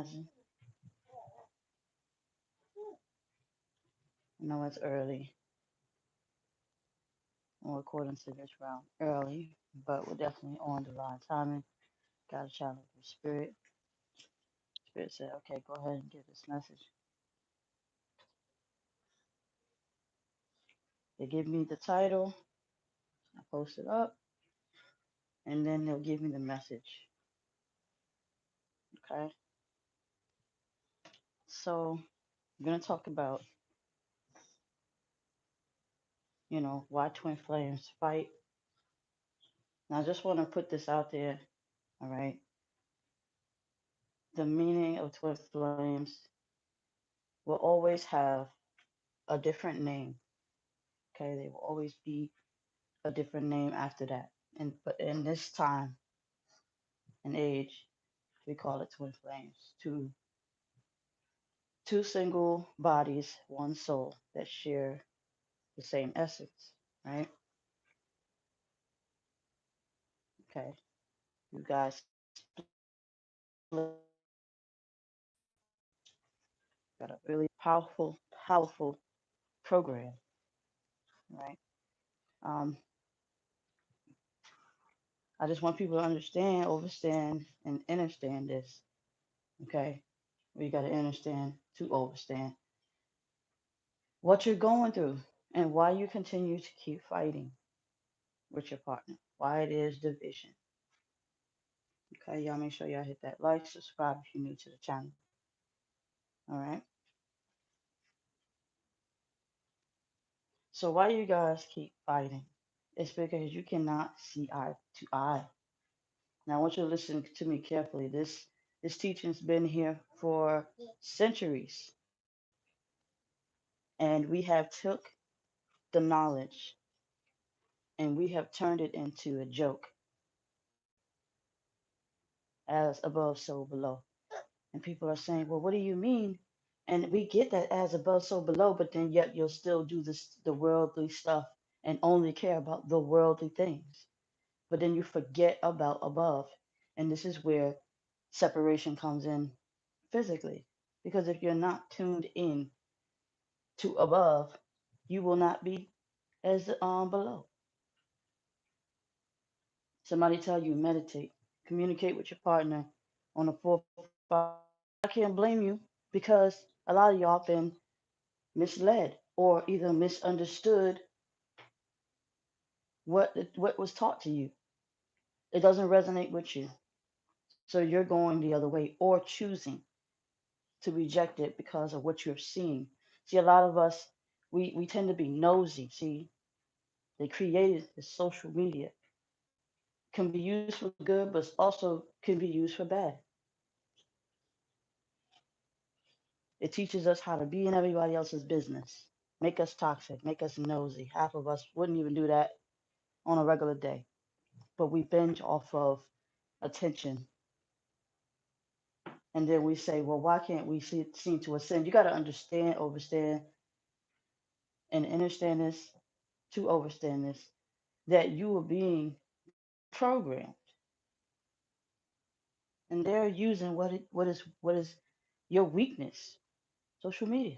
Rising. I know it's early, or according to this round, early, but we're definitely on divine timing. Got a channel for spirit. Spirit said, okay, go ahead and give this message. They give me the title, I post it up, and then they'll give me the message. Okay? So I'm gonna talk about, why twin flames fight. Now I just want to put this out there, all right? The meaning of twin flames will always have a different name. Okay, they will always be a different name after that. And but in this time and age, we call it twin flames. Two single bodies, one soul that share the same essence, right? Okay. You guys got a really powerful program, right? Um, I just want people to understand, overstand, and understand this. Okay. We got to understand to overstand what you're going through and why you continue to keep fighting with your partner, why it is division. Okay, y'all make sure y'all hit that like, subscribe if you're new to the channel. All right. So why you guys keep fighting? It's because you cannot see eye to eye. Now I want you to listen to me carefully. This teaching's been here for centuries, and we have took the knowledge and we have turned it into a joke, as above, so below. And people are saying, well, what do you mean? And we get that as above, so below, but then yet you'll still do the worldly stuff and only care about the worldly things. But then you forget about above. And this is where separation comes in physically. Because if you're not tuned in to above, you will not be as below. Somebody tell you meditate, communicate with your partner on a 4 5. I can't blame you because a lot of y'all been misled or either misunderstood what was taught to you. It doesn't resonate with you. So you're going the other way or choosing to reject it because of what you're seeing. See, a lot of us, we tend to be nosy. See, they created the social media. Can be used for good, but also can be used for bad. It teaches us how to be in everybody else's business, make us toxic, make us nosy. Half of us wouldn't even do that on a regular day, but we binge off of attention. And then we say, well, why can't we seem to ascend? You got to understand, overstand, and understand this to overstand this, that you are being programmed, and they're using what is your weakness, social media.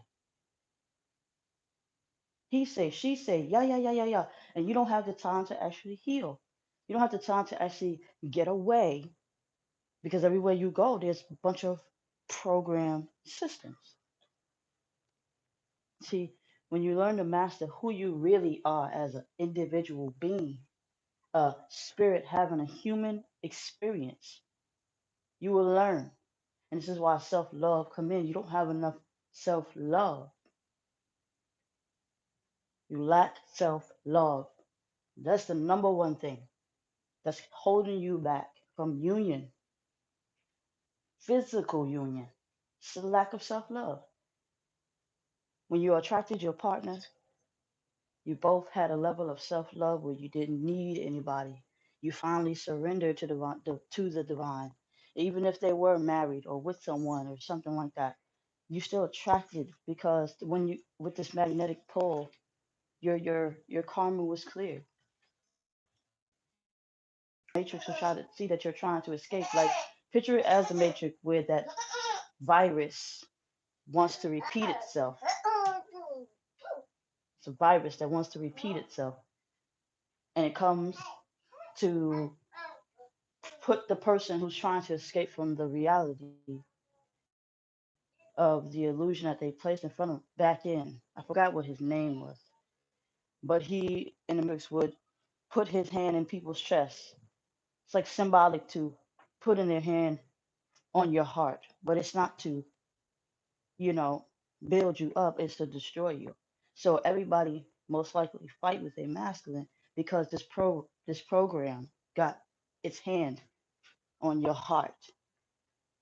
He say, she say, yeah, yeah, yeah, yeah, yeah, and you don't have the time to actually heal. You don't have the time to actually get away because everywhere you go, there's a bunch of program systems. See, when you learn to master who you really are as an individual being, a spirit having a human experience, you will learn. And this is why self-love come in. You don't have enough self-love. You lack self-love. That's the number one thing that's holding you back from union, physical union. It's the lack of self-love. When you attracted your partner, you both had a level of self-love where you didn't need anybody. You finally surrendered to the divine. Even if they were married or with someone or something like that, you still attracted because when you with this magnetic pull, your karma was clear. Matrix will try to see that you're trying to escape. Like picture it as the matrix where that virus wants to repeat itself. It's a virus that wants to repeat itself. And it comes to put the person who's trying to escape from the reality of the illusion that they placed in front of back in. I forgot what his name was, but he in the mix would put his hand in people's chests. It's like symbolic to putting their hand on your heart, but it's not to, you know, build you up, it's to destroy you. So everybody most likely fight with a masculine because this program got its hand on your heart.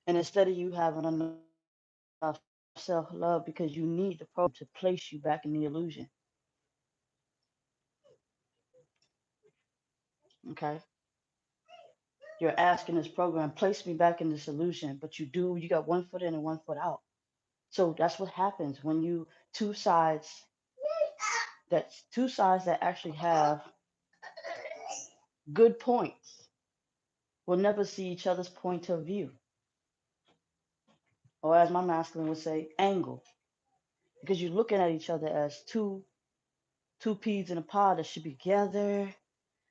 And instead of you having enough self-love because you need the program to place you back in the illusion. Okay. You're asking this program, place me back in this illusion, but you got one foot in and one foot out. So that's what happens when you two sides two sides that actually have good points will never see each other's point of view. Or as my masculine would say, angle. Because you're looking at each other as two peas in a pod that should be together.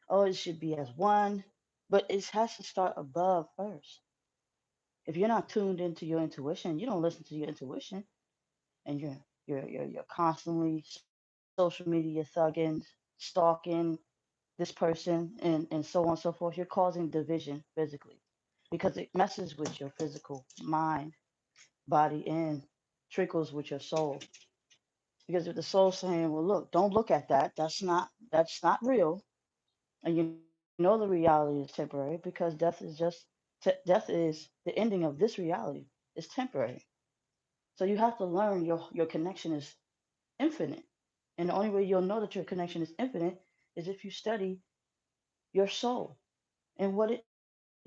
Oh, it should be as one. But it has to start above first. If you're not tuned into your intuition, you don't listen to your intuition, and you're constantly social media thugging, stalking this person, and so on and so forth. You're causing division physically because it messes with your physical mind, body, and trickles with your soul. Because if the soul's saying, "Well, look, don't look at that. That's not real," and you know the reality is temporary because death is the ending of this reality. It's temporary. So you have to learn your connection is infinite. And the only way you'll know that your connection is infinite is if you study your soul and what it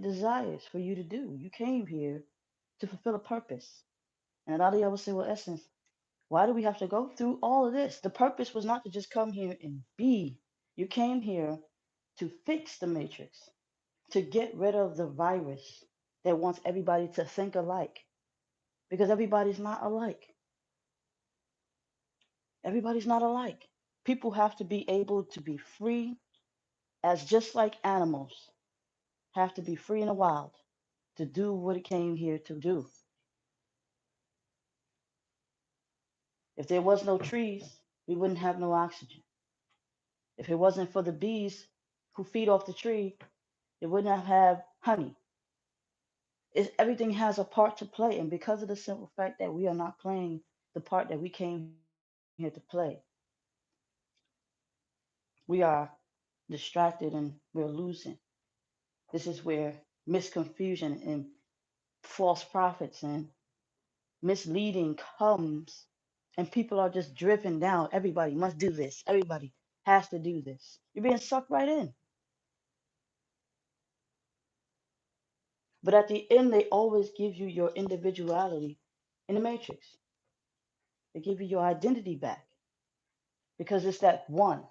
desires for you to do. You came here to fulfill a purpose. And a lot of y'all will say, well, Essence, why do we have to go through all of this? The purpose was not to just come here and be. You came here to fix the matrix, to get rid of the virus that wants everybody to think alike. Because everybody's not alike. Everybody's not alike. People have to be able to be free, as just like animals have to be free in the wild to do what it came here to do. If there was no trees, we wouldn't have no oxygen. If it wasn't for the bees who feed off the tree, it would not have honey. Everything has a part to play, and because of the simple fact that we are not playing the part that we came here to play, we are distracted and we're losing. This is where misconfusion and false prophets and misleading comes, and people are just driven down. Everybody must do this. Everybody has to do this. You're being sucked right in. But at the end, they always give you your individuality in the matrix. They give you your identity back because it's that one.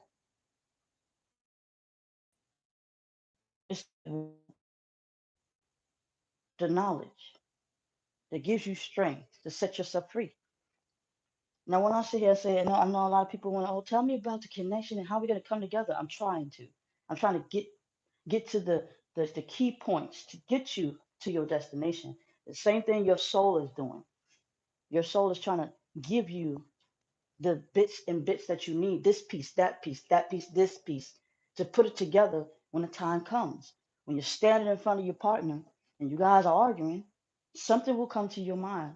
It's the knowledge that gives you strength to set yourself free. Now, when I sit here and say, I know a lot of people want to, oh, tell me about the connection and how we're going to come together. I'm trying to. I'm trying to get to the key points to get you to your destination. The same thing your soul is doing. Your soul is trying to give you the bits and bits that you need, this piece, that piece, that piece, this piece, to put it together when the time comes. When you're standing in front of your partner and you guys are arguing, something will come to your mind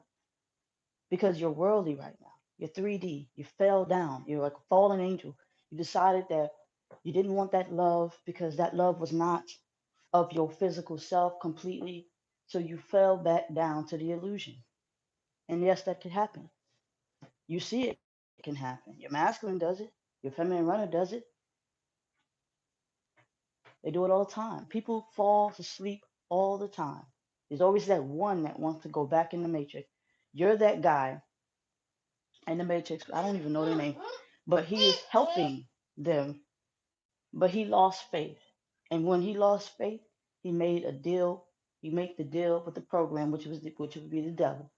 because you're worldly right now. You're 3D. You fell down. You're like a fallen angel. You decided that you didn't want that love because that love was not of your physical self completely. So you fell back down to the illusion. And yes, that could happen. You see it can happen. Your masculine does it. Your feminine runner does it. They do it all the time. People fall to sleep all the time. There's always that one that wants to go back in the matrix. You're that guy in the matrix. I don't even know their name, but he is helping them. But he lost faith. And when he lost faith, he made a deal. He made the deal with the program, which would be the devil.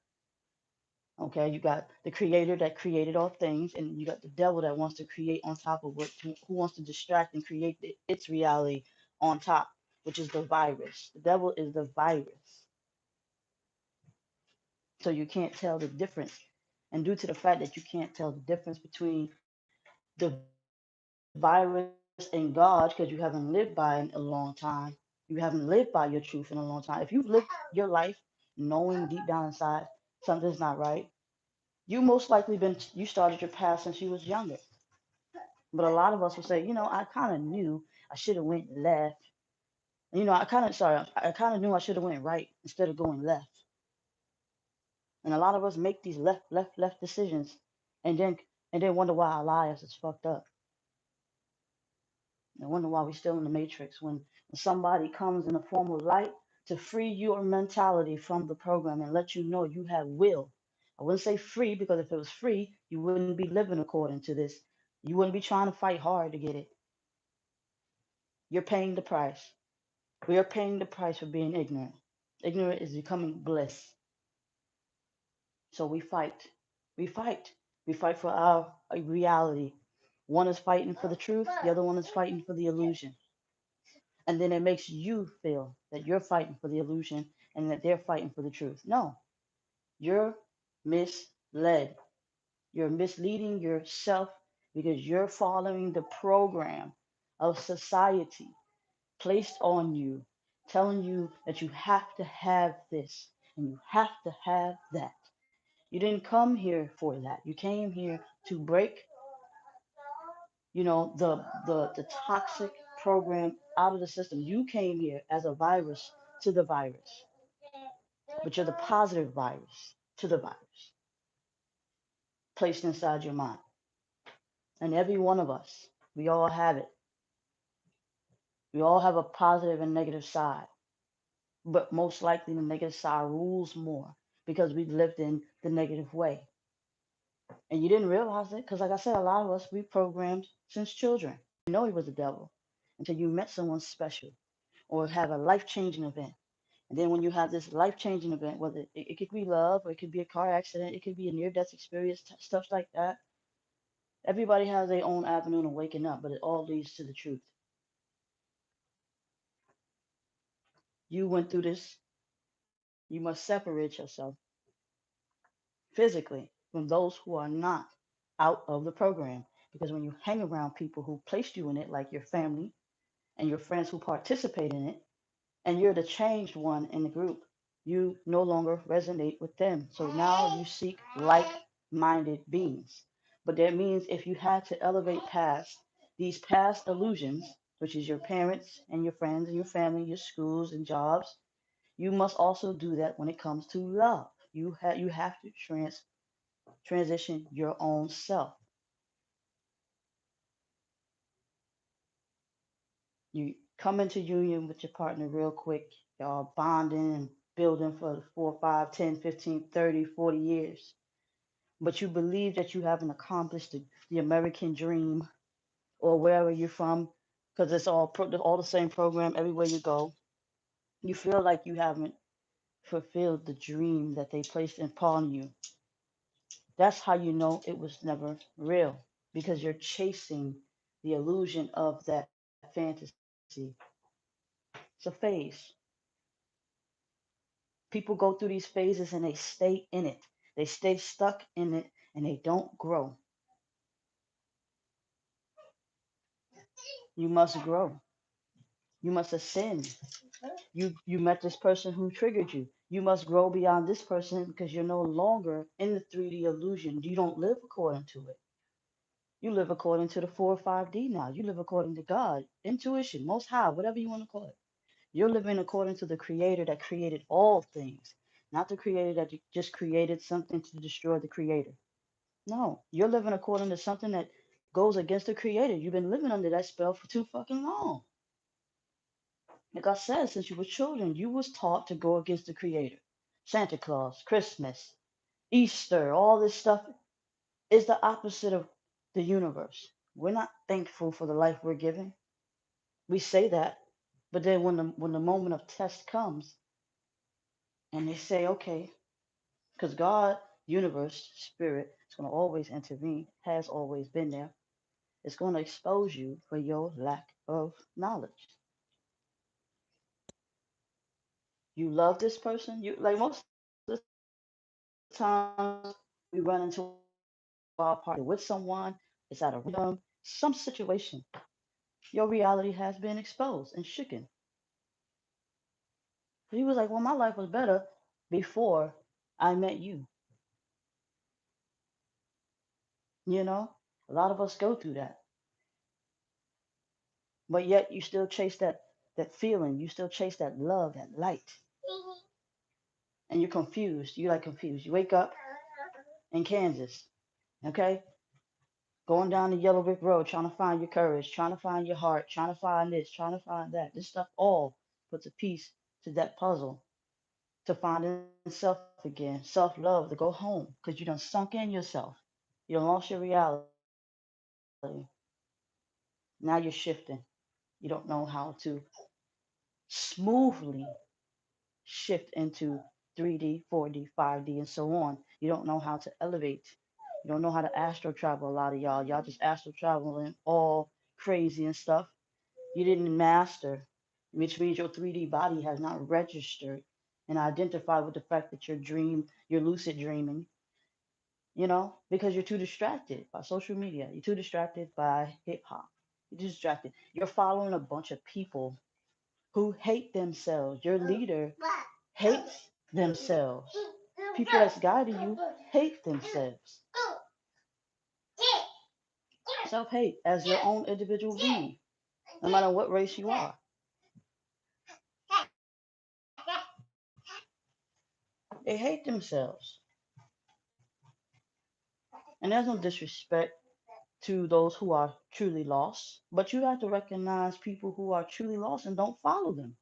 Okay, you got the creator that created all things, and you got the devil that wants to create on top of what, who wants to distract and create its reality on top, which is the virus. The devil is the virus. So you can't tell the difference. And due to the fact that you can't tell the difference between the virus and God, because you haven't lived by it in a long time, you haven't lived by your truth in a long time. If you've lived your life knowing deep down inside something's not right, you most likely you started your path since you was younger. But a lot of us will say, I kind of knew I should have went left. I kind of knew I should have went right instead of going left. And a lot of us make these left decisions, and then wonder why our lives is fucked up. And wonder why we're still in the matrix when somebody comes in the form of light to free your mentality from the program and let you know you have will. I wouldn't say free, because if it was free, you wouldn't be living according to this. You wouldn't be trying to fight hard to get it. You're paying the price. We are paying the price for being ignorant. Ignorant is becoming bliss. So we fight. We fight. We fight for our reality. One is fighting for the truth, the other one is fighting for the illusion. And then it makes you feel that you're fighting for the illusion and that they're fighting for the truth. No, you're misled. You're misleading yourself because you're following the program of society placed on you, telling you that you have to have this and you have to have that. You didn't come here for that. You came here to break, the toxic program out of the system. You came here as a virus to the virus, but you're the positive virus to the virus placed inside your mind. And every one of us, we all have it. We all have a positive and negative side, but most likely the negative side rules more because we lived in the negative way. And you didn't realize it because, like I said, a lot of us, we programmed since children. You didn't know he was the devil until you met someone special or have a life changing event. And then when you have this life changing event, whether it could be love or it could be a car accident, it could be a near death experience, stuff like that. Everybody has their own avenue of waking up, but it all leads to the truth. You went through this, you must separate yourself physically from those who are not out of the program. Because when you hang around people who placed you in it, like your family and your friends who participate in it, and you're the changed one in the group, you no longer resonate with them. So now you seek like minded beings. But that means if you had to elevate past these past illusions, which is your parents and your friends and your family, your schools and jobs, you must also do that when it comes to love. You have to transition your own self. You come into union with your partner real quick, y'all bonding and building for 4, 5, 10, 15, 30, 40 years. But you believe that you haven't accomplished the American dream or wherever you're from, because it's all the same program everywhere you go. You feel like you haven't fulfilled the dream that they placed upon you. That's how you know it was never real, because you're chasing the illusion of that fantasy. It's a phase. People go through these phases and they stay in it. They stay stuck in it and they don't grow. You must grow. You must ascend. You met this person who triggered you. You must grow beyond this person because you're no longer in the 3D illusion. You don't live according to it. You live according to the 4 or 5D now. You live according to God, intuition, most high, whatever you want to call it. You're living according to the creator that created all things, not the creator that just created something to destroy the creator. No, you're living according to something that goes against the creator. You've been living under that spell for too fucking long. Like I said, since you were children, you was taught to go against the creator. Santa Claus, Christmas, Easter, all this stuff is the opposite of the universe. We're not thankful for the life we're given. We say that, but then when the moment of test comes and they say, okay, because God universe, spirit, is going to always intervene, has always been there. It's going to expose you for your lack of knowledge. You love this person. You like most of the times we run into our partner either with someone, it's at a random, some situation. Your reality has been exposed and shaken. He was like, "Well, my life was better before I met you." You know, a lot of us go through that, but yet you still chase that feeling. You still chase that love, that light, and you're confused. You like confused. You wake up in Kansas, okay, going down the yellow brick road, trying to find your courage, trying to find your heart, trying to find this, trying to find that. This stuff all puts a piece to that puzzle to finding self again, self love, to go home, because you done sunk in yourself. You done lost your reality. Now you're shifting. You don't know how to smoothly shift into 3D, 4D, 5D, and so on. You don't know how to elevate. You don't know how to astral travel. A lot of y'all, y'all just astral traveling all crazy and stuff. You didn't master, which means your 3D body has not registered and identified with the fact that you're lucid dreaming, because you're too distracted by social media. You're too distracted by hip hop. You're too distracted. You're following a bunch of people who hate themselves. Your leader hates themselves. People that's guiding you hate themselves. Self hate as your own individual being, no matter what race you are. They hate themselves. And there's no disrespect to those who are truly lost, but you have to recognize people who are truly lost and don't follow them.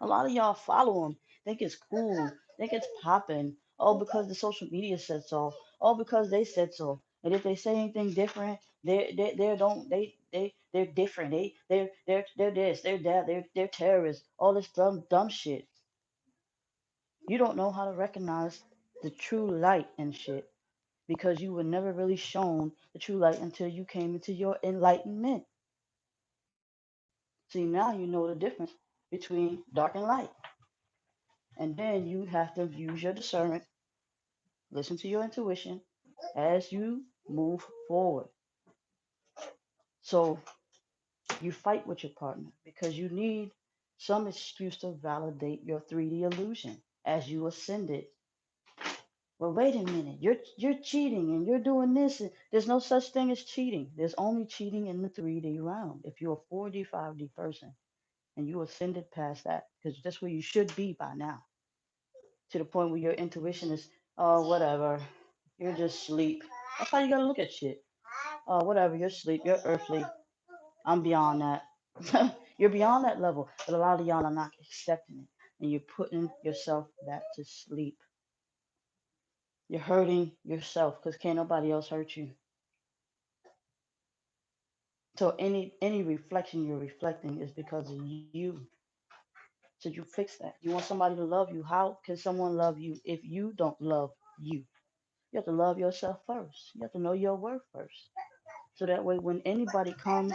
A lot of y'all follow them, think it's cool, think it's popping. Oh, because the social media said so. Oh, because they said so. And if they say anything different, they don't they're different. They're this, they're that, they're terrorists. All this dumb shit. You don't know how to recognize the true light and shit because you were never really shown the true light until you came into your enlightenment. See, now you know the difference between dark and light. And then you have to use your discernment, listen to your intuition as you move forward. So you fight with your partner because you need some excuse to validate your 3D illusion as you ascend it. Well, wait a minute, you're cheating and you're doing this. And there's no such thing as cheating. There's only cheating in the 3D realm. If you're a 4D, 5D person and you ascended past that, because that's where you should be by now, to the point where your intuition is, oh, whatever, you're just sleep. That's how you gotta look at shit. Oh, whatever, you're sleep, you're earthly. I'm beyond that. You're beyond that level, but a lot of y'all are not accepting it, and you're putting yourself back to sleep. You're hurting yourself because can't nobody else hurt you. So any reflection you're reflecting is because of you. So you fix that. You want somebody to love you. How can someone love you if you don't love you? You have to love yourself first. You have to know your worth first. So that way when anybody comes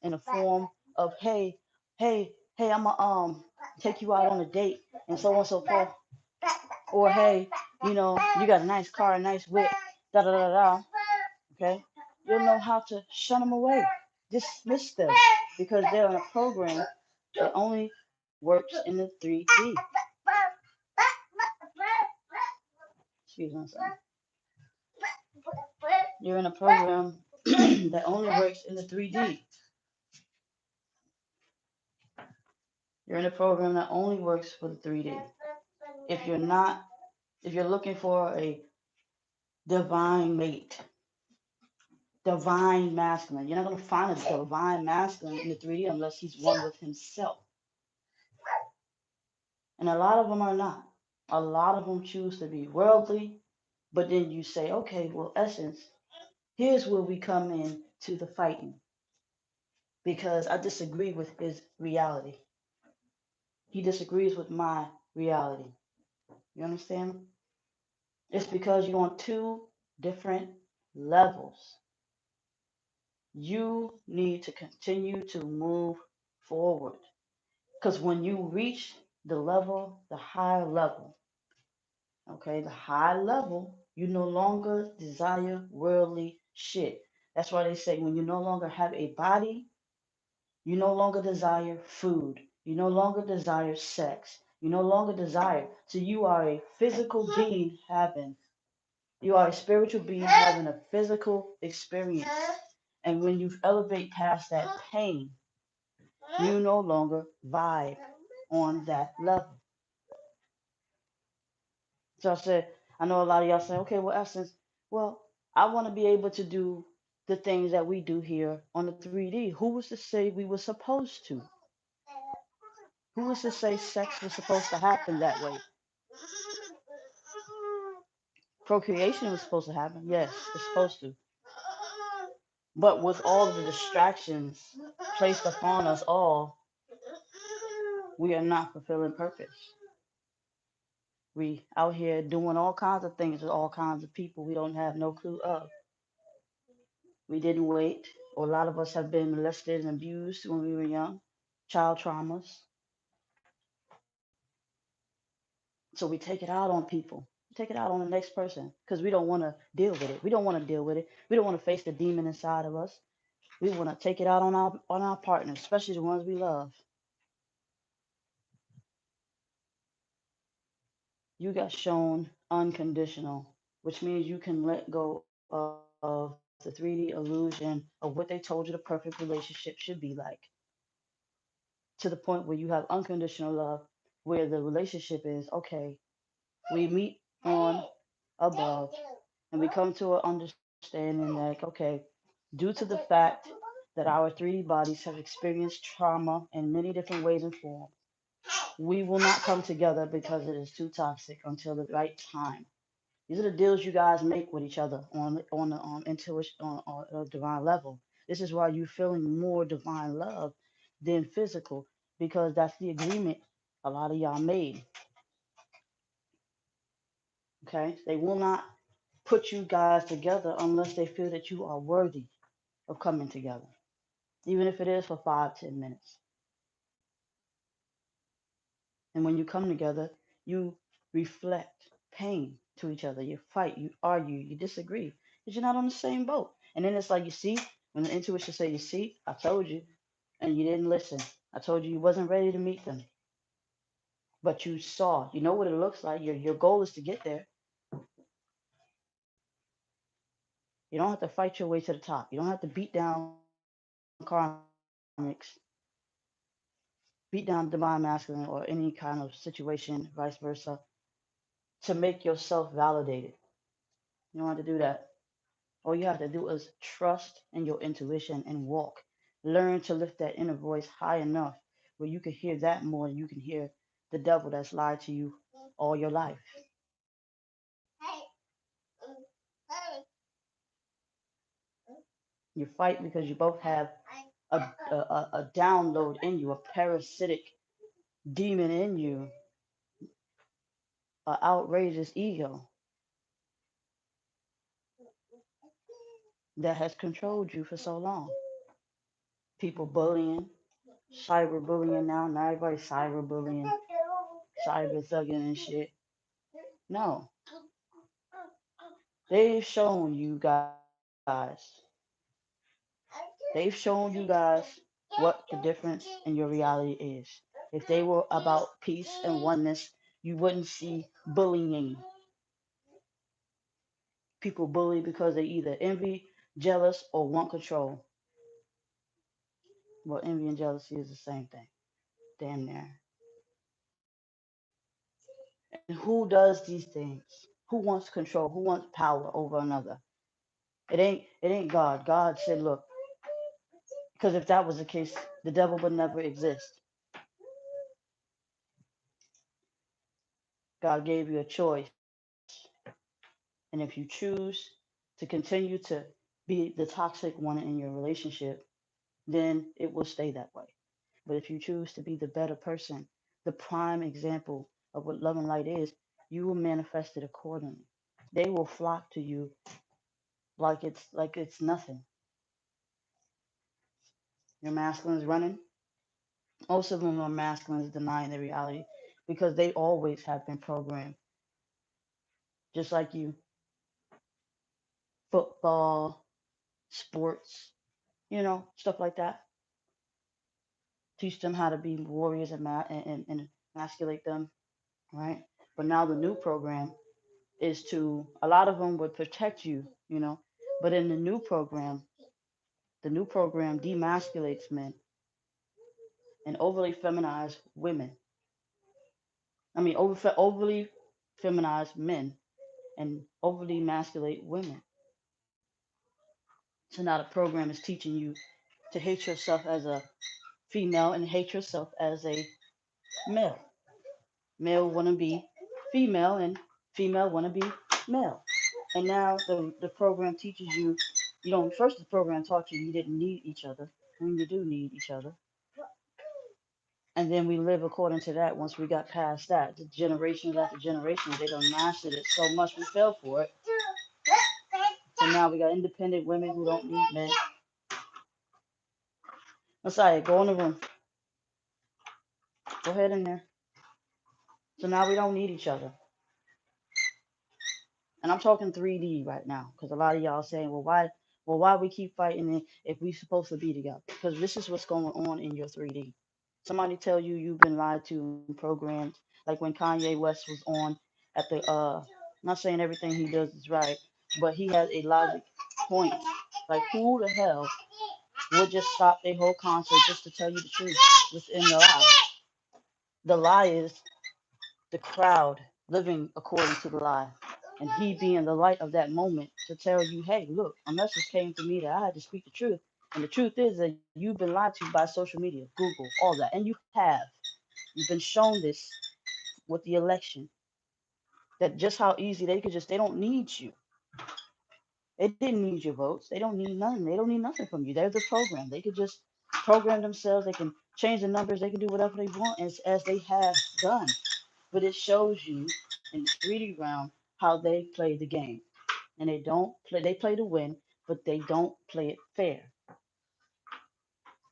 in a form of hey, I'ma take you out on a date and so on and so forth. Or hey, you got a nice car, a nice whip, da da da da. Okay? You'll know how to shun them away. Dismiss them because they're in a program that only works in the 3D. Excuse me, son. You're in a program that only works in the 3D. You're in a program that only works for the 3D. If you're not, if you're looking for a divine mate, divine masculine, you're not going to find a divine masculine in the 3D unless he's one with himself. And a lot of them are not. A lot of them choose to be worldly, but then you say, okay, well, essence, here's where we come in to the fighting because I disagree with his reality. He disagrees with my reality. You understand? It's because you're on two different levels. You need to continue to move forward. Because when you reach the higher level, okay, the high level, you no longer desire worldly shit. That's why they say when you no longer have a body, you no longer desire food. You no longer desire sex. You no longer desire. So you are a physical being having, you are a spiritual being having a physical experience. And when you elevate past that pain, you no longer vibe on that level. So I said, I know a lot of y'all say, okay, well, Essence, well, I want to be able to do the things that we do here on the 3D. Who was to say we were supposed to? Who was to say sex was supposed to happen that way? Procreation was supposed to happen. Yes, it's supposed to. But with all of the distractions placed upon us all, we are not fulfilling purpose. We out here doing all kinds of things with all kinds of people we don't have no clue of. We didn't wait, or a lot of us have been molested and abused when we were young, child traumas. So we take it out on people, take it out on the next person because we don't want to deal with it. We don't want to deal with it. We don't want to face the demon inside of us. We want to take it out on our partners, especially the ones we love. You got shown unconditional, which means you can let go of the 3D illusion of what they told you the perfect relationship should be like, to the point where you have unconditional love, where the relationship is okay. We meet on above and we come to an understanding like, okay, due to the fact that our 3D bodies have experienced trauma in many different ways and forms, we will not come together because it is too toxic until the right time. These are the deals you guys make with each other on the intuition on a divine level. This is why you're feeling more divine love than physical, because that's the agreement a lot of y'all made. Okay, they will not put you guys together unless they feel that you are worthy of coming together, even if it is for 5, 10 minutes. And when you come together, you reflect pain to each other. You fight, you argue, you disagree because you're not on the same boat. And then it's like, you see, when the intuition say, you see, I told you, and you didn't listen. I told you you wasn't ready to meet them, but you saw. You know what it looks like. Your goal is to get there. You don't have to fight your way to the top. You don't have to beat down karmics, beat down divine masculine, or any kind of situation, vice versa, to make yourself validated. You don't have to do that. All you have to do is trust in your intuition and walk. Learn to lift that inner voice high enough where you can hear that more than you can hear the devil that's lied to you all your life. You fight because you both have a download in you, a parasitic demon in you, an outrageous ego that has controlled you for so long. People bullying, cyberbullying now everybody's cyberbullying, cyber thugging and shit. No, they've shown you guys, they've shown you guys what the difference in your reality is. If they were about peace and oneness, you wouldn't see bullying. People bully because they either envy, jealous, or want control. Well, envy and jealousy is the same thing. Damn near. And who does these things? Who wants control? Who wants power over another? It ain't God. God said, look, because if that was the case, the devil would never exist. God gave you a choice. And if you choose to continue to be the toxic one in your relationship, then it will stay that way. But if you choose to be the better person, the prime example of what love and light is, you will manifest it accordingly. they will flock to you like it's nothing. Your masculines running. Most of them are masculines denying the reality because they always have been programmed, just like you. Football, sports, stuff like that. Teach them how to be warriors and emasculate them, right? But now the new program is to, a lot of them would protect you. But in the new program demasculates men and overly feminize women. I mean, overly feminize men and overly emasculate women. So now the program is teaching you to hate yourself as a female and hate yourself as a male. Male want to be female and female want to be male. And now the program teaches you, first the program taught you didn't need each other when you do need each other. And then we live according to that once we got past that. The generations after generations, they done mastered it so much we fell for it. So now we got independent women who don't need men. Messiah, go in the room. Go ahead in there. So now we don't need each other. And I'm talking 3D right now, because a lot of y'all saying, well, why we keep fighting if we supposed to be together? Because this is what's going on in your 3D. Somebody tell you you've been lied to and programmed, like when Kanye West was on at the I'm not saying everything he does is right, but he has a logic point. Like who the hell would just stop a whole concert just to tell you the truth within the lie? The lie is the crowd living according to the lie. And he being the light of that moment to tell you, hey, look, a message came to me that I had to speak the truth. And the truth is that you've been lied to by social media, Google, all that. And you have. You've been shown this with the election. That just how easy they don't need you. They didn't need your votes. They don't need nothing. They don't need nothing from you. They're the program. They could just program themselves. They can change the numbers. They can do whatever they want as they have done. But it shows you in the 3D realm how they play the game. And they play to win, but they don't play it fair.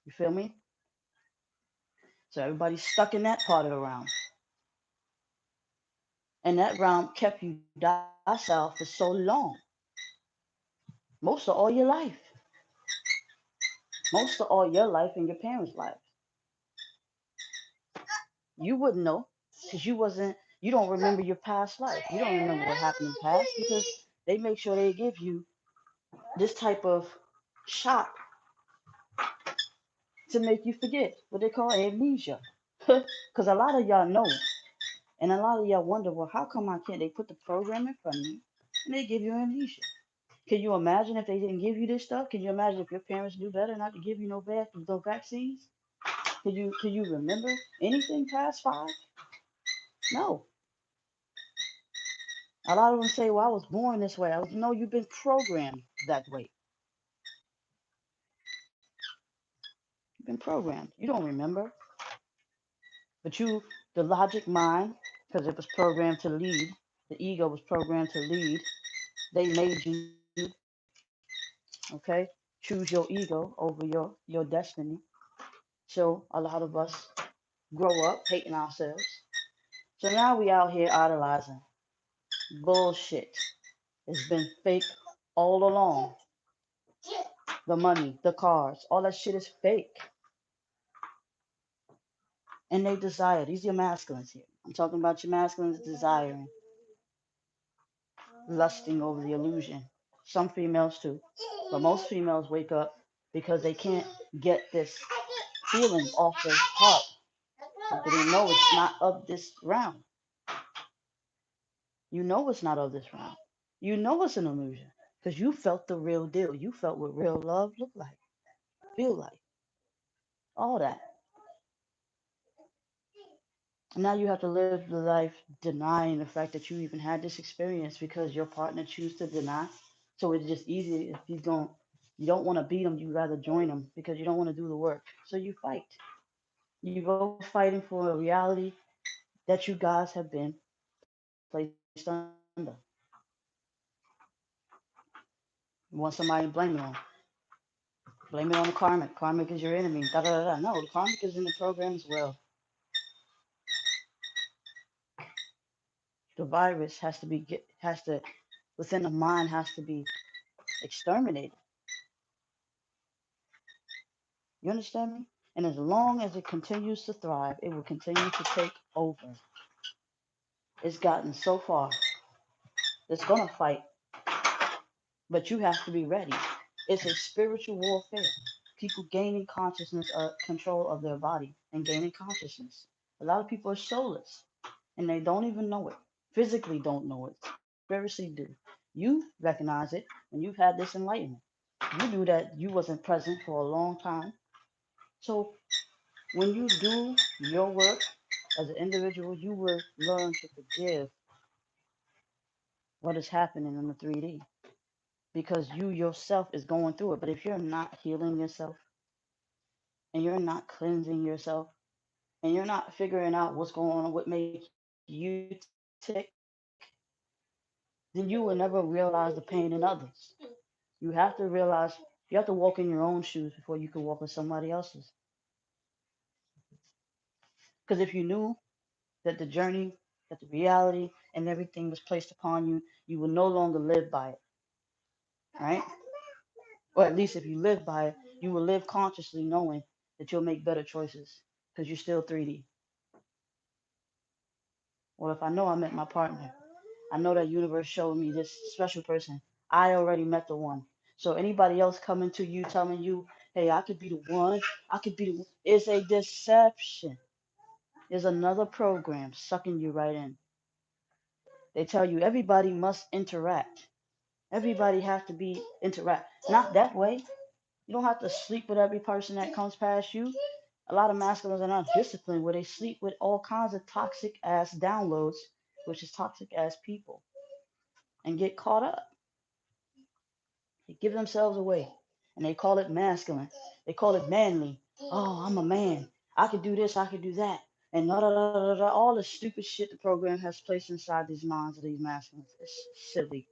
You feel me? So everybody's stuck in that part of the round. And that round kept you docile for so long. Most of all your life. Most of all your life and your parents' life. You wouldn't know because you don't remember your past life. You don't remember what happened in the past because they make sure they give you this type of shot to make you forget what they call amnesia. Because a lot of y'all know, and a lot of y'all wonder, well, how come I can't? They put the program in front of you and they give you amnesia. Can you imagine if they didn't give you this stuff? Can you imagine if your parents knew better not to give you no vaccines? Can you remember anything past 5? No. A lot of them say, well, I was born this way. No, you've been programmed that way. You've been programmed. You don't remember. But the logic mind, because it was programmed to lead, the ego was programmed to lead. They made you, okay, choose your ego over your destiny. So a lot of us grow up hating ourselves. So now we out here idolizing. Bullshit. It's been fake all along. The money, the cars, all that shit is fake. And they desire. These are your masculines here. I'm talking about your masculines desiring, lusting over the illusion. Some females too. But most females wake up because they can't get this feeling off their heart. Because they know it's not of this realm. You know it's not of this realm. You know it's an illusion. Because you felt the real deal. You felt what real love looked like, feel like, all that. And now you have to live the life denying the fact that you even had this experience because your partner chooses to deny. So it's just easy if you don't want to beat them, you rather join them because you don't want to do the work. So you fight. You go fighting for a reality that you guys have been placed under. You want somebody to blame it on. Blame it on the karmic. Karmic is your enemy. Da da da da. No, the karmic is in the program as well. The virus within the mind has to be exterminated. You understand me? And as long as it continues to thrive, it will continue to take over. It's gotten so far. It's gonna fight, but you have to be ready. It's a spiritual warfare. People gaining consciousness or control of their body and gaining consciousness. A lot of people are soulless and they don't even know it. Physically don't know it. Spiritually do. You recognize it when you've had this enlightenment. You knew that you wasn't present for a long time. So when you do your work as an individual, you will learn to forgive what is happening in the 3D because you yourself is going through it. But if you're not healing yourself and you're not cleansing yourself and you're not figuring out what's going on, what makes you tick, then you will never realize the pain in others. You have to realize you have to walk in your own shoes before you can walk in somebody else's. Because if you knew that the journey, that the reality and everything was placed upon you, you will no longer live by it, right? Or at least if you live by it, you will live consciously knowing that you'll make better choices because you're still 3D. Well, if I know I met my partner, I know that universe showed me this special person. I already met the one. So anybody else coming to you telling you, hey, I could be the one, I could be the one, it's a deception. There's another program sucking you right in. They tell you everybody must interact. Everybody has to be interact. Not that way. You don't have to sleep with every person that comes past you. A lot of masculines are not disciplined where they sleep with all kinds of toxic ass downloads, which is toxic ass people, and get caught up. They give themselves away. And they call it masculine. They call it manly. Oh, I'm a man. I could do this, I could do that. And da, da, da, da, da, all the stupid shit the program has placed inside these minds of these masculines. It's silly.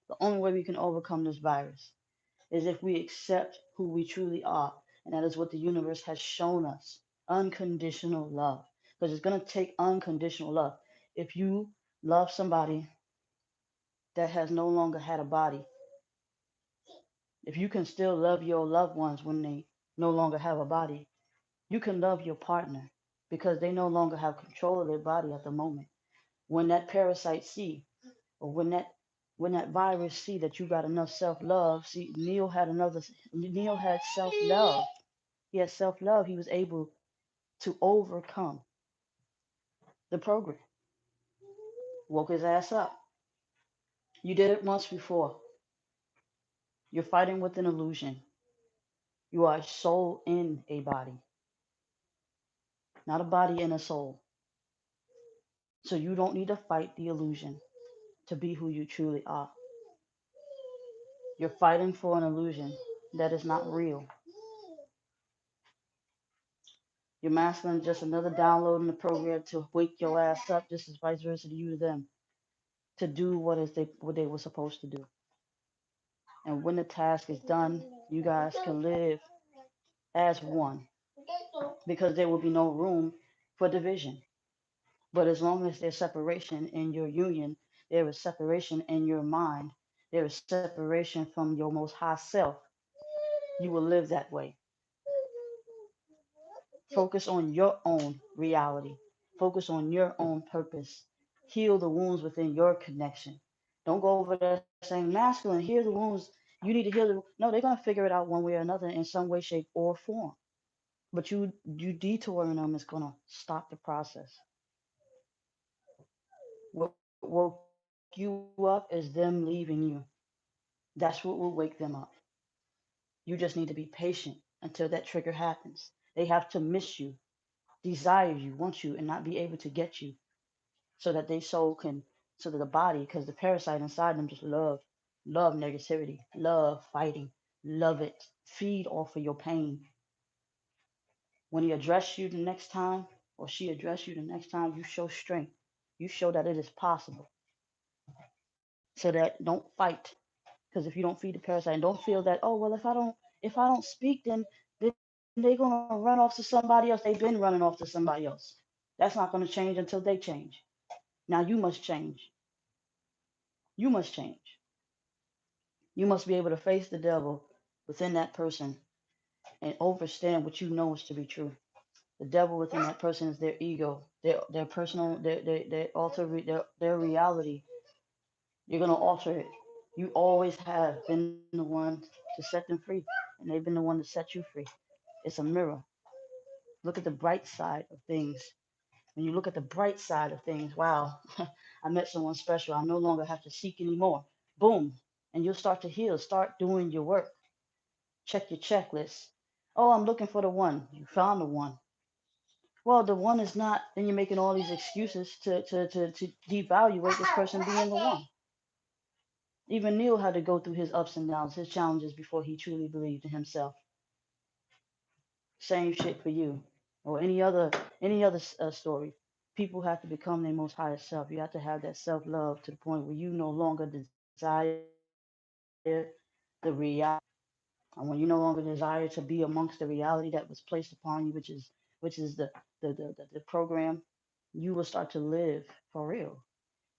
The only way we can overcome this virus is if we accept who we truly are. And that is what the universe has shown us. Unconditional love. Because it's going to take unconditional love. If you love somebody that has no longer had a body, if you can still love your loved ones when they no longer have a body, you can love your partner because they no longer have control of their body at the moment. When that parasite see, or when that virus see that you got enough self-love, see Neil had self-love. He had self-love. He was able to overcome the program. Woke his ass up. You did it once before. You're fighting with an illusion. You are a soul in a body, not a body in a soul. So you don't need to fight the illusion to be who you truly are. You're fighting for an illusion that is not real. Your masculine is just another download in the program to wake your ass up, just as vice versa to you to them, to do what they were supposed to do. And when the task is done, you guys can live as one because there will be no room for division. But as long as there's separation in your union, there is separation in your mind, there is separation from your most high self, you will live that way. Focus on your own reality. Focus on your own purpose. Heal the wounds within your connection. Don't go over there saying, masculine, heal the wounds. You need to heal the. No, they're going to figure it out one way or another in some way, shape, or form. But you detouring them is going to stop the process. What woke you up is them leaving you. That's what will wake them up. You just need to be patient until that trigger happens. They have to miss you, desire you, want you, and not be able to get you so that they soul can, so that the body, because the parasite inside them just love negativity, love fighting, love it, feed off of your pain. When he address you the next time, or she address you the next time, you show strength. You show that it is possible. so that don't fight. Because if you don't feed the parasite and don't feel that, oh well, if I don't speak, then they're gonna run off to somebody else. They've been running off to somebody else. That's not gonna change until they change. Now you must change. You must change. You must be able to face the devil within that person and understand what you know is to be true. The devil within that person is their ego, their personal, their alter their reality. You're gonna alter it. You always have been the one to set them free, and they've been the one to set you free. It's a mirror. Look at the bright side of things. When you look at the bright side of things, wow, I met someone special. I no longer have to seek anymore. Boom. And you'll start to heal. Start doing your work. Check your checklist. Oh, I'm looking for the one. You found the one. Well, the one is not, then you're making all these excuses to devaluate this person being the one. Even Neil had to go through his ups and downs, his challenges before he truly believed in himself. Same shit for you, or any other story. People have to become their most highest self. You have to have that self love to the point where you no longer desire the reality, and when you no longer desire to be amongst the reality that was placed upon you, which is the program, you will start to live for real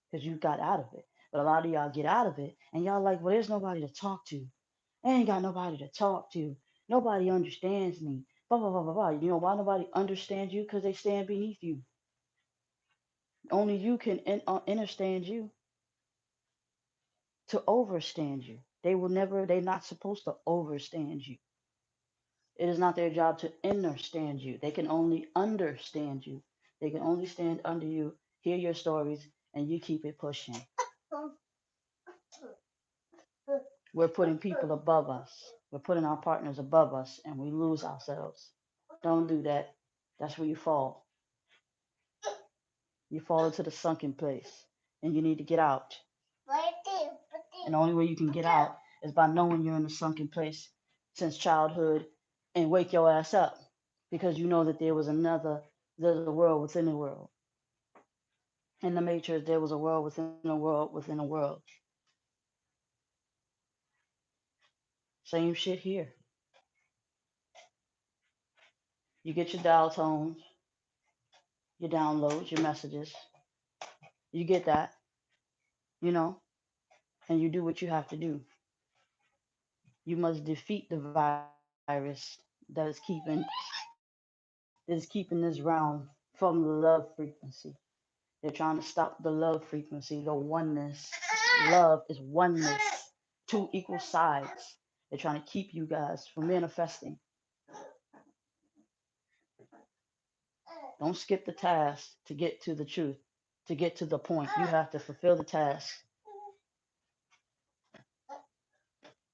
because you got out of it. But a lot of y'all get out of it, and y'all like, well, there's nobody to talk to. I ain't got nobody to talk to. Nobody understands me. Blah blah blah blah blah. You know why nobody understands you? Because they stand beneath you. Only you can understand you to overstand you. They will never. They're not supposed to overstand you. It is not their job to understand you. They can only understand you. They can only stand under you, hear your stories, and you keep it pushing. We're putting people above us. We're putting our partners above us, and we lose ourselves. Don't do that. That's where you fall. You fall into the sunken place, and you need to get out. And the only way you can get out is by knowing you're in a sunken place since childhood and wake your ass up because you know that there's a world within the world. In the Matrix, there was a world within a world within a world. Same shit here. You get your dial tones, your downloads, your messages. You get that, you know, and you do what you have to do. You must defeat the virus that is keeping this realm from the love frequency. They're trying to stop the love frequency, the oneness. Love is oneness, two equal sides. They're trying to keep you guys from manifesting. Don't skip the task to get to the truth, to get to the point. You have to fulfill the task.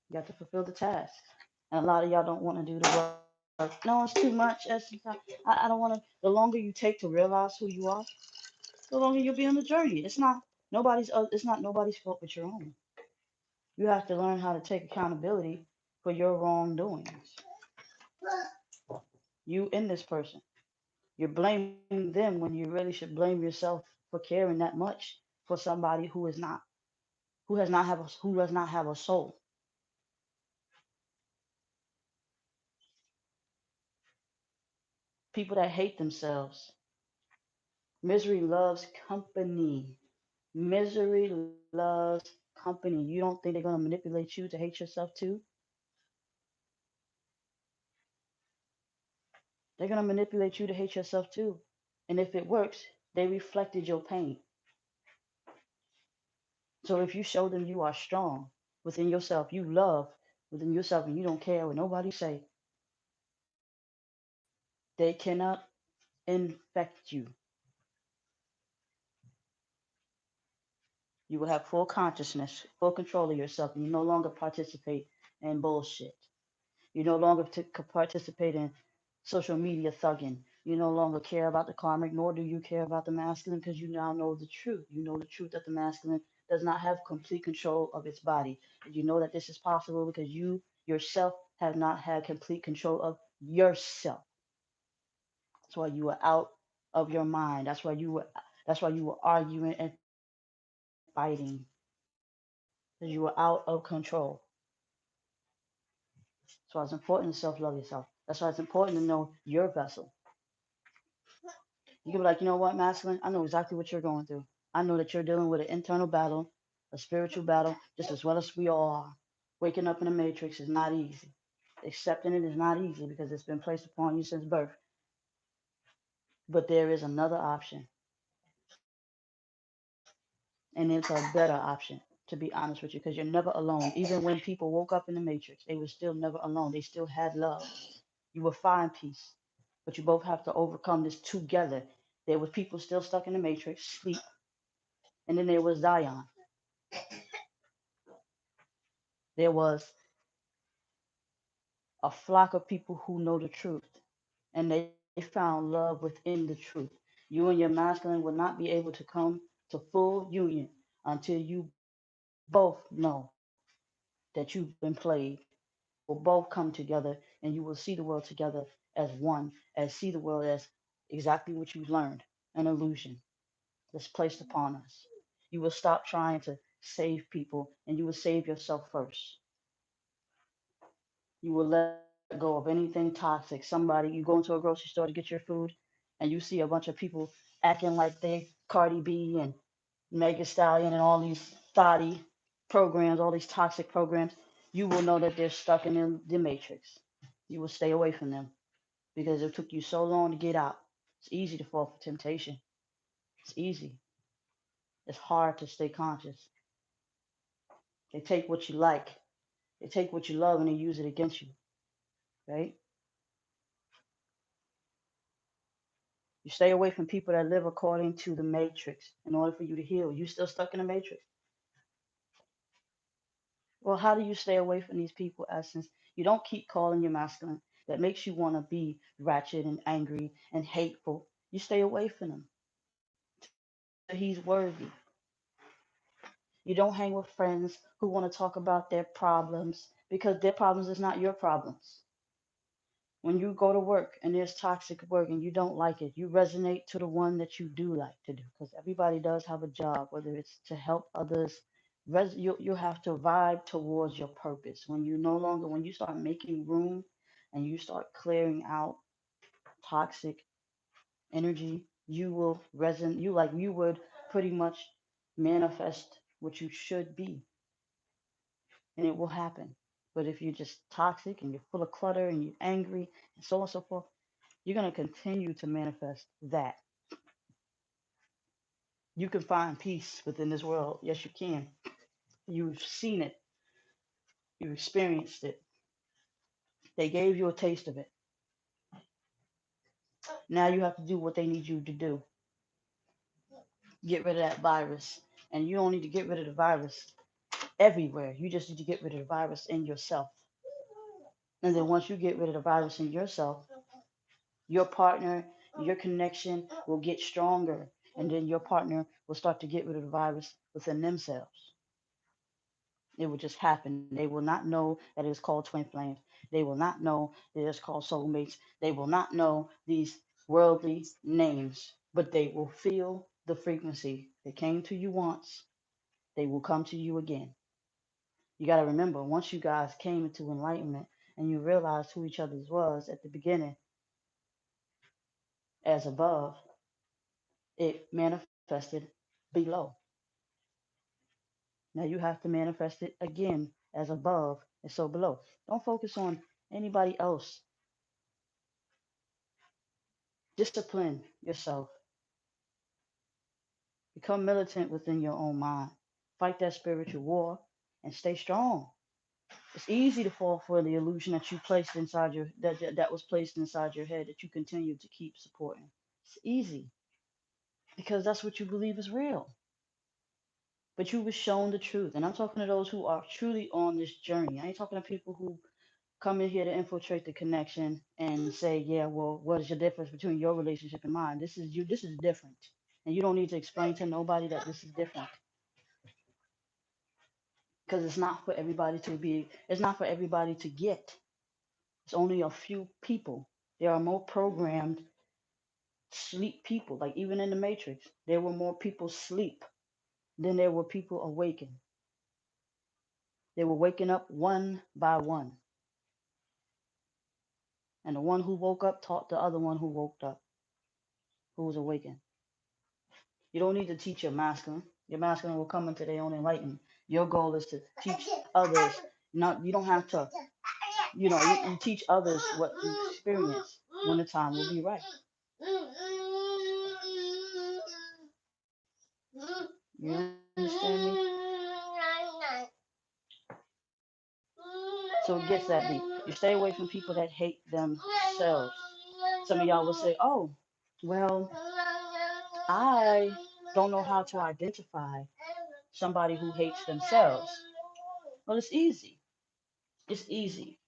You have to fulfill the task. And a lot of y'all don't want to do the work. No, it's too much. I don't want to. The longer you take to realize who you are, the longer you'll be on the journey. It's not nobody's fault but your own. You have to learn how to take accountability for your wrongdoings. You and this person. You're blaming them when you really should blame yourself for caring that much for somebody who does not have a soul. People that hate themselves. Misery loves company. Misery loves company. You don't think they're gonna manipulate you to hate yourself too? They're gonna manipulate you to hate yourself too. And if it works, they reflected your pain. So if you show them you are strong within yourself, you love within yourself, and you don't care what nobody say, they cannot infect you. You will have full consciousness, full control of yourself, and you no longer participate in bullshit. You no longer participate in social media thugging. You no longer care about the karmic, nor do you care about the masculine, because you now know the truth. You know the truth that the masculine does not have complete control of its body. You know that this is possible because you yourself have not had complete control of yourself. That's why you were out of your mind. That's why you were arguing and fighting. because you were out of control. That's why it's important to self love yourself. That's why it's important to know your vessel. You can be like, you know what, masculine? I know exactly what you're going through. I know that you're dealing with an internal battle, a spiritual battle, just as well as we all are. Waking up in the matrix is not easy. Accepting it is not easy because it's been placed upon you since birth. But there is another option, and it's a better option, to be honest with you, because you're never alone. Even when people woke up in the matrix, they were still never alone. They still had love. You will find peace, but you both have to overcome this together. There was people still stuck in the matrix, sleep, and then there was Zion. There was a flock of people who know the truth, and they found love within the truth. You and your masculine will not be able to come to full union until you both know that you've been played. You will both come together and you will see the world together as one, as see the world as exactly what you learned, an illusion that's placed upon us. You will stop trying to save people and you will save yourself first. You will let go of anything toxic. Somebody, you go into a grocery store to get your food and you see a bunch of people acting like they Cardi B and Mega Stallion and all these thotty programs, all these toxic programs, you will know that they're stuck in the matrix. You will stay away from them because it took you so long to get out. It's easy to fall for temptation. It's easy. It's hard to stay conscious. They take what you like, they take what you love, and they use it against you, right? You stay away from people that live according to the matrix in order for you to heal. You still stuck in the matrix. Well, how do you stay away from these people, Essence? You don't keep calling your masculine that makes you want to be ratchet and angry and hateful. You stay away from him till he's worthy. You don't hang with friends who want to talk about their problems because their problems is not your problems. When you go to work and there's toxic work and you don't like it, you resonate to the one that you do like to do because everybody does have a job, whether it's to help others. You have to vibe towards your purpose. When you no longer, when you start making room and you start clearing out toxic energy, you will resonate. You would pretty much manifest what you should be, and it will happen. But if you're just toxic and you're full of clutter and you're angry and so on and so forth, you're going to continue to manifest that. You can find peace within this world. Yes, you can. You've seen it, you've experienced it. They gave you a taste of it. Now you have to do what they need you to do, get rid of that virus. And you don't need to get rid of the virus everywhere. You just need to get rid of the virus in yourself. And then once you get rid of the virus in yourself, your partner, your connection will get stronger. And then your partner will start to get rid of the virus within themselves. It will just happen. They will not know that it is called twin flames. They will not know that it's called soulmates. They will not know these worldly names, but they will feel the frequency. They came to you once, they will come to you again. You got to remember, once you guys came into enlightenment and you realized who each other's was at the beginning as above, it manifested below. Now you have to manifest it again as above and so below. Don't focus on anybody else. Discipline yourself. Become militant within your own mind. Fight that spiritual war and stay strong. It's easy to fall for the illusion that you placed inside your that was placed inside your head that you continue to keep supporting. It's easy because that's what you believe is real. But you were shown the truth. And I'm talking to those who are truly on this journey. I ain't talking to people who come in here to infiltrate the connection and say, yeah, well, what is the difference between your relationship and mine? This is different. And you don't need to explain to nobody that this is different. Because it's not for everybody to get. It's only a few people. There are more programmed sleep people. Like even in the Matrix, there were more people sleep than there were people awaken. They were waking up one by one. And the one who woke up taught the other one who woke up, who was awakened. You don't need to teach your masculine. Your masculine will come into their own enlightenment. Your goal is to teach others. Not you don't have to, you teach others what you experience when the time will be right. You understand me? So it gets that deep. You stay away from people that hate themselves. Some of y'all will say, oh, well, I don't know how to identify somebody who hates themselves. Well, it's easy. It's easy.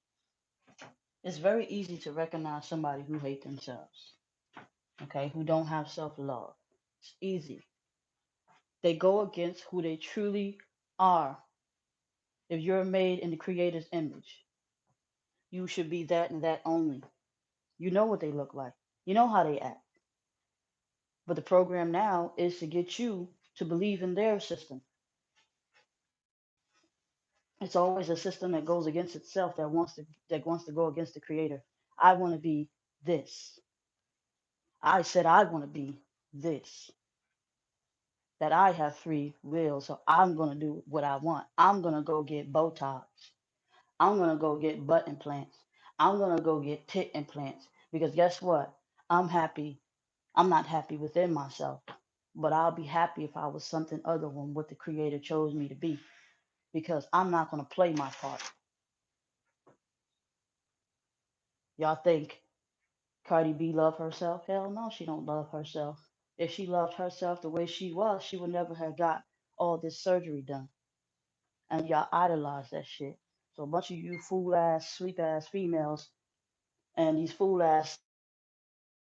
It's very easy to recognize somebody who hates themselves, okay, who don't have self-love. It's easy. They go against who they truly are. If you're made in the Creator's image, you should be that and that only. You know what they look like. You know how they act. But the program now is to get you to believe in their system. It's always a system that goes against itself that wants to go against the Creator. I want to be this. I said I want to be this. That I have free will, so I'm gonna do what I want. I'm gonna go get Botox. I'm gonna go get butt implants. I'm gonna go get tit implants because guess what? I'm happy. I'm not happy within myself, but I'll be happy if I was something other than what the Creator chose me to be because I'm not gonna play my part. Y'all think Cardi B love herself? Hell no, she don't love herself. If she loved herself the way she was, she would never have got all this surgery done. And y'all idolize that shit. So a bunch of you fool ass, sleep ass females and these fool ass,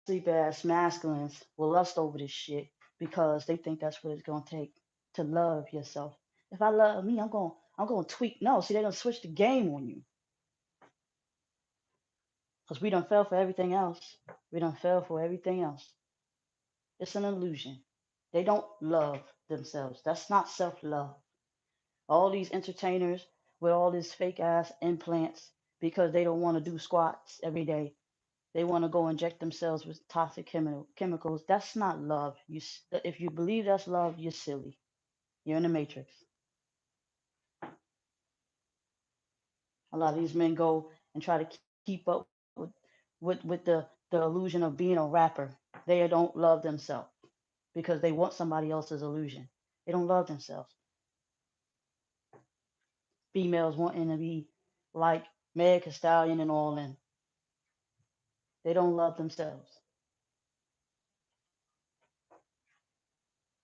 sleep ass masculines will lust over this shit because they think that's what it's gonna take to love yourself. If I love me, I'm gonna tweak. No, see they're gonna switch the game on you. Because we done fell for everything else. We done fell for everything else. It's an illusion. They don't love themselves. That's not self-love. All these entertainers with all these fake ass implants because they don't want to do squats every day. They want to go inject themselves with toxic chemicals. That's not love. If you believe that's love, you're silly. You're in the matrix. A lot of these men go and try to keep up with the illusion of being a rapper. They don't love themselves because they want somebody else's illusion. They don't love themselves. Females wanting to be like Meg Thee Stallion and all, and they don't love themselves.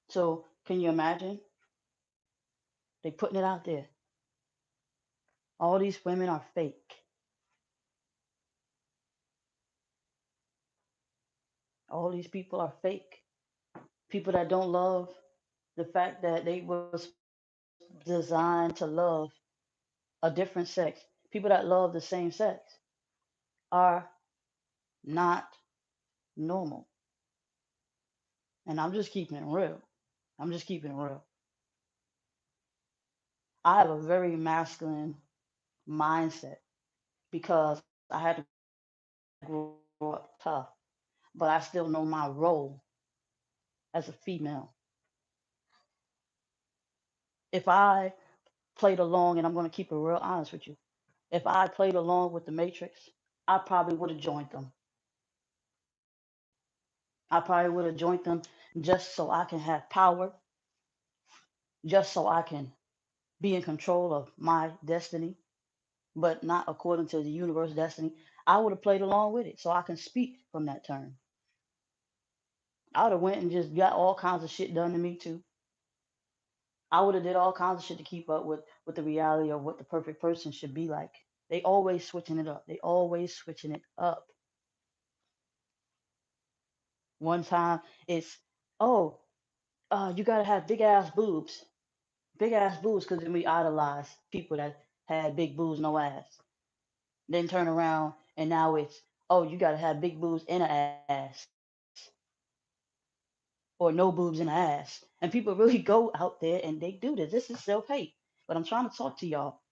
So can you imagine? They putting it out there. All these women are fake. All these people are fake. People that don't love the fact that they was designed to love a different sex. People that love the same sex are not normal. And I'm just keeping it real. I'm just keeping it real. I have a very masculine mindset because I had to grow up tough, but I still know my role as a female. If I played along, and I'm going to keep it real honest with you, if I played along with the Matrix, I probably would have joined them. I probably would have joined them just so I can have power, just so I can be in control of my destiny, but not according to the universe destiny. I would have played along with it so I can speak from that term. I would have went and just got all kinds of shit done to me too. I would have did all kinds of shit to keep up with the reality of what the perfect person should be like. They always switching it up. They always switching it up. One time it's, oh, you gotta have big ass boobs, because then we idolize people that had big boobs, no ass. Then turn around and now it's, oh, you gotta have big boobs and an ass, or no boobs and an ass. And people really go out there and they do this. This is self hate. But I'm trying to talk to y'all.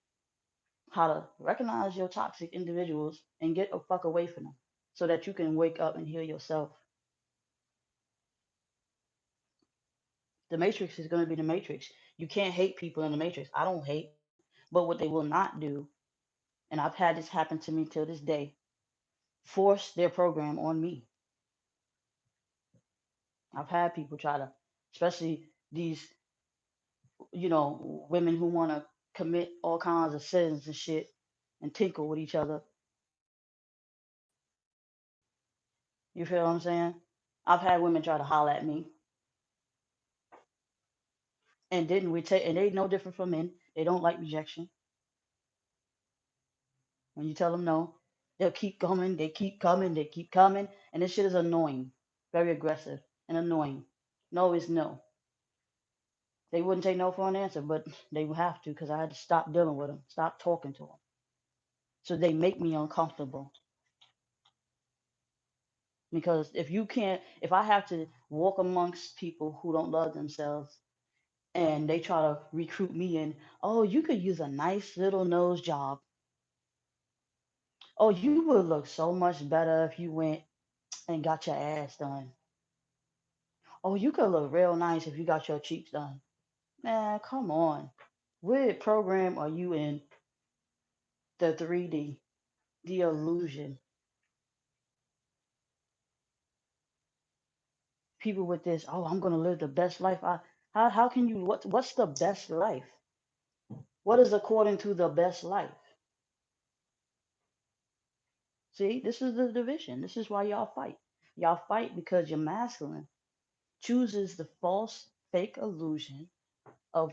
how to recognize your toxic individuals and get a fuck away from them so that you can wake up and heal yourself. The matrix is going to be the matrix. You can't hate people in the matrix. I don't hate. But what they will not do, and I've had this happen to me till this day, force their program on me. I've had people try to, especially these, women who want to commit all kinds of sins and shit and tinkle with each other. You feel what I'm saying? I've had women try to holler at me and didn't retake, and they no different from men. They don't like rejection. When you tell them no, they'll keep coming, they keep coming, they keep coming, and this shit is annoying, very aggressive and annoying. No is no. They wouldn't take no for an answer, but they would have to because I had to stop dealing with them, stop talking to them. So they make me uncomfortable because if I have to walk amongst people who don't love themselves and they try to recruit me in, oh, you could use a nice little nose job. Oh, you would look so much better if you went and got your ass done. Oh, you could look real nice if you got your cheeks done. Man, come on. What program are you in? The 3D, the illusion. People with this, oh, I'm gonna live the best life. How can you what's the best life? What is according to the best life? See, this is the division. This is why y'all fight. Y'all fight because your masculine chooses the false, fake illusion of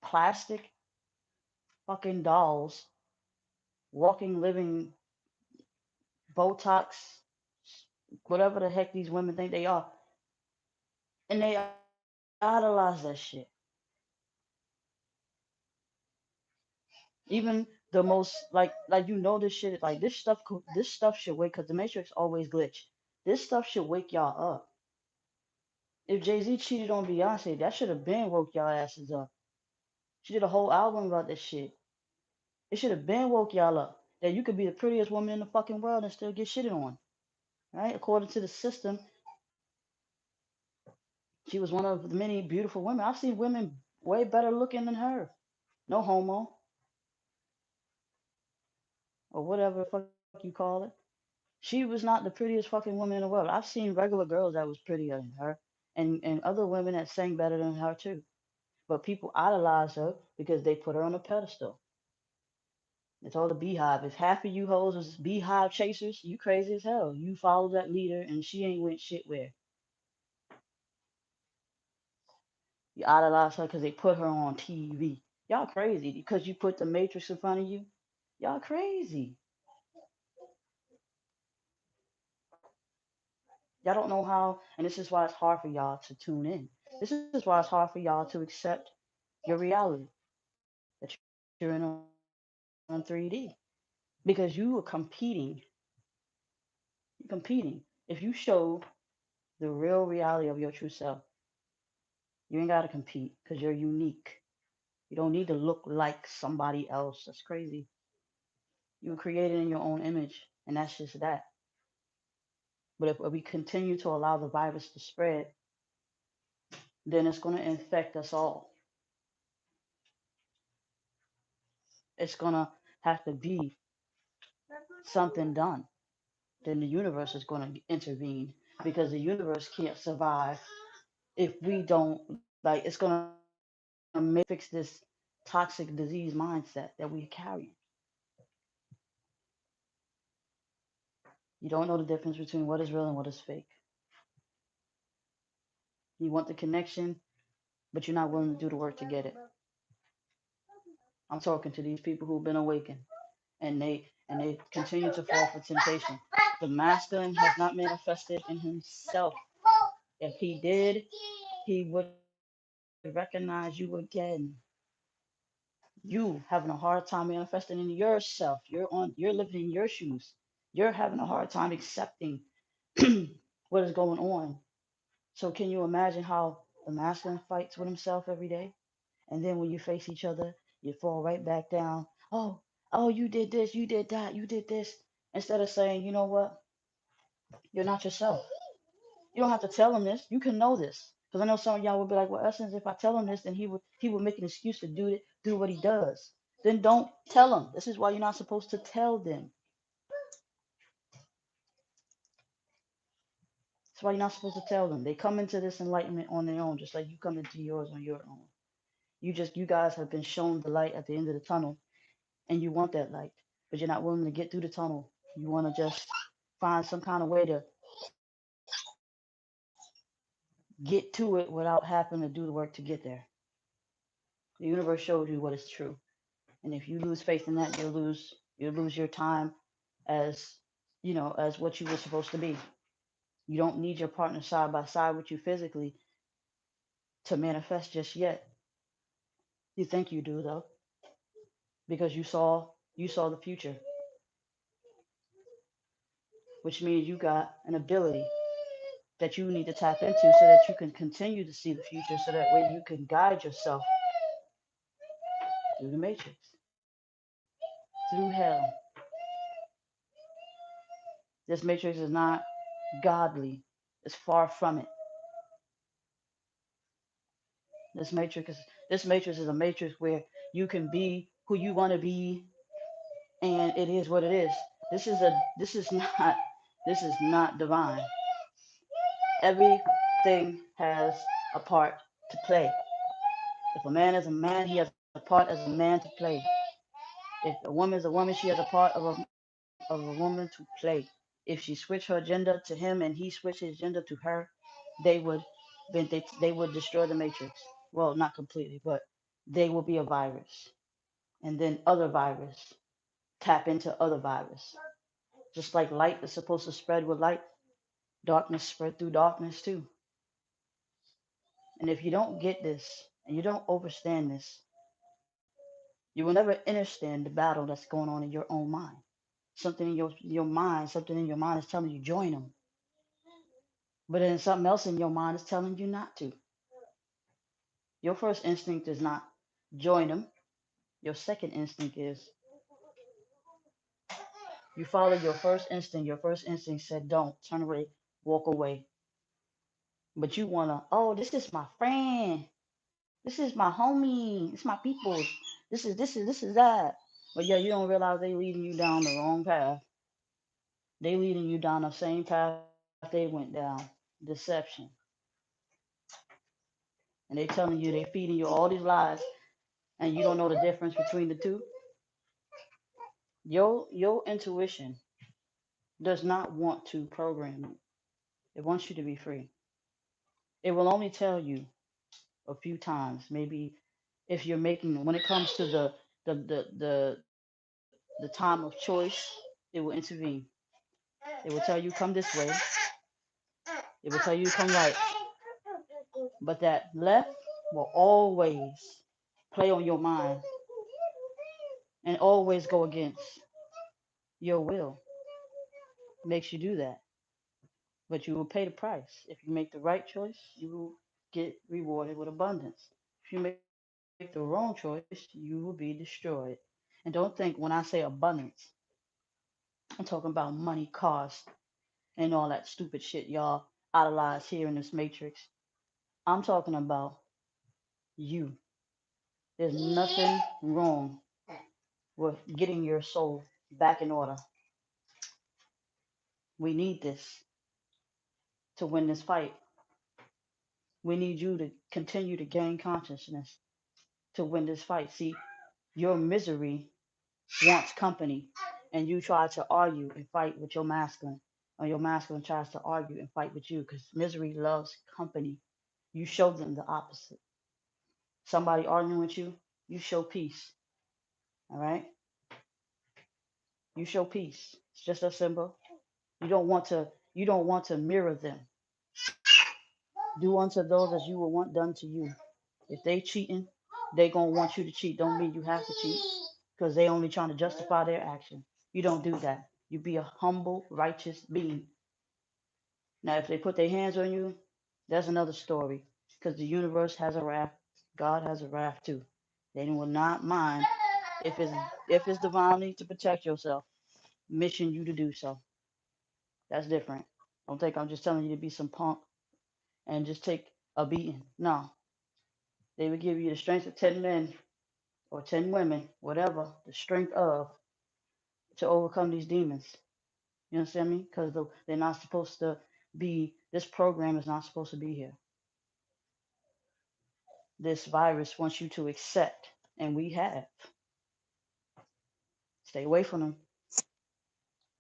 plastic fucking dolls, walking, living Botox, whatever the heck these women think they are, and they idolize that shit. Even the most like this shit like this stuff should wake because the Matrix always glitch. This stuff should wake y'all up. If Jay-Z cheated on Beyonce, that should have been woke y'all asses up. She did a whole album about this shit. It should have been woke y'all up. That you could be the prettiest woman in the fucking world and still get shitted on. Right? According to the system, she was one of the many beautiful women. I've seen women way better looking than her. No homo, or whatever the fuck you call it. She was not the prettiest fucking woman in the world. I've seen regular girls that was prettier than her, and other women that sang better than her too. But people idolize her because they put her on a pedestal. It's all the beehive. If half of you hoes was beehive chasers, you crazy as hell. You follow that leader and she ain't went shit where. You idolize her because they put her on TV. Y'all crazy because you put the Matrix in front of you. Y'all crazy. Y'all don't know how, and this is why it's hard for y'all to tune in. This is why it's hard for y'all to accept your reality that you're in on 3D because you are competing. You're competing. If you show the real reality of your true self, you ain't got to compete because you're unique. You don't need to look like somebody else. That's crazy. You were created in your own image, and that's just that. But if we continue to allow the virus to spread, then it's going to infect us all. It's going to have to be something done. Then the universe is going to intervene because the universe can't survive if we don't, like, it's going to fix this toxic disease mindset that we carry. You don't know the difference between what is real and what is fake. You want the connection, but you're not willing to do the work to get it. I'm talking to these people who've been awakened and they continue to fall for temptation. The masculine has not manifested in himself. If he did, he would recognize you again. You having a hard time manifesting in yourself. You're living in your shoes. You're having a hard time accepting what is going on. So can you imagine how the masculine fights with himself every day? And then when you face each other, you fall right back down. Oh, oh, you did this, you did that, you did this, instead of saying, you know what, you're not yourself. You don't have to tell him this. You can know this. Because I know some of y'all would be like, well, Essence, if I tell him this, then he would make an excuse to do what he does. Then don't tell him. This is why you're not supposed to tell them. That's why you're not supposed to tell them. They come into this enlightenment on their own, just like you come into yours on your own. You guys have been shown the light at the end of the tunnel, and you want that light, but you're not willing to get through the tunnel. You want to just find some kind of way to get to it without having to do the work to get there. The universe showed you what is true. And if you lose faith in that, you'll lose your time as as what you were supposed to be. You don't need your partner side by side with you physically to manifest just yet. You think you do though, because you saw the future, which means you got an ability that you need to tap into so that you can continue to see the future, so that way you can guide yourself through the matrix, through hell. This matrix is not godly. It's far from it. This matrix is this matrix is a matrix where you can be who you want to be, and it is what it is. This is not divine. Everything has a part to play. If a man is a man, he has a part as a man to play. If a woman is a woman, she has a part of a woman to play. If she switched her gender to him and he switched his gender to her, they would they would destroy the matrix. Well, not completely, but they will be a virus. And then other virus tap into other virus. Just like light is supposed to spread with light, darkness spread through darkness too. And if you don't get this and you don't understand this, you will never understand the battle that's going on in your own mind. Something in something in your mind is telling you join them, but then something else in your mind is telling you not to. Your first instinct is not join them. Your second instinct is you follow your first instinct. Your first instinct said don't turn away, walk away. But you wanna, oh, this is my friend. This is my homie. It's my people. This is that. But yeah, you don't realize they leading you down the wrong path. They leading you down the same path they went down. Deception. And they telling you, they feeding you all these lies, and you don't know the difference between the two. Your intuition does not want to program you. It wants you to be free. It will only tell you a few times, maybe if you're making when it comes to the time of choice, it will intervene. It will tell you come this way. It will tell you come right. But that left will always play on your mind and always go against your will. Makes you do that. But you will pay the price. If you make the right choice, you will get rewarded with abundance. If you make the wrong choice, you will be destroyed. And don't think when I say abundance, I'm talking about money, cars, and all that stupid shit y'all idolize here in this matrix. I'm talking about you. There's nothing wrong with getting your soul back in order. We need this to win this fight. We need you to continue to gain consciousness to win this fight. See, your misery wants company, and you try to argue and fight with your masculine, or your masculine tries to argue and fight with you because misery loves company. You show them the opposite. Somebody arguing with you, you show peace. All right, you show peace. It's just that simple. You don't want to. You don't want to mirror them. Do unto those as you would want done to you. If they cheating, they gonna want you to cheat. Don't mean you have to cheat, because they only trying to justify their action. You don't do that. You be a humble, righteous being. Now, if they put their hands on you, that's another story. Because the universe has a wrath. God has a wrath too. They will not mind If it's divinely to protect yourself, mission you to do so. That's different. Don't think I'm just telling you to be some punk and just take a beating. No, they would give you the strength of 10 men or 10 women, whatever, the strength of to overcome these demons. You understand me? Because they're not supposed to be. This program is not supposed to be here. This virus wants you to accept, and we have. Stay away from them.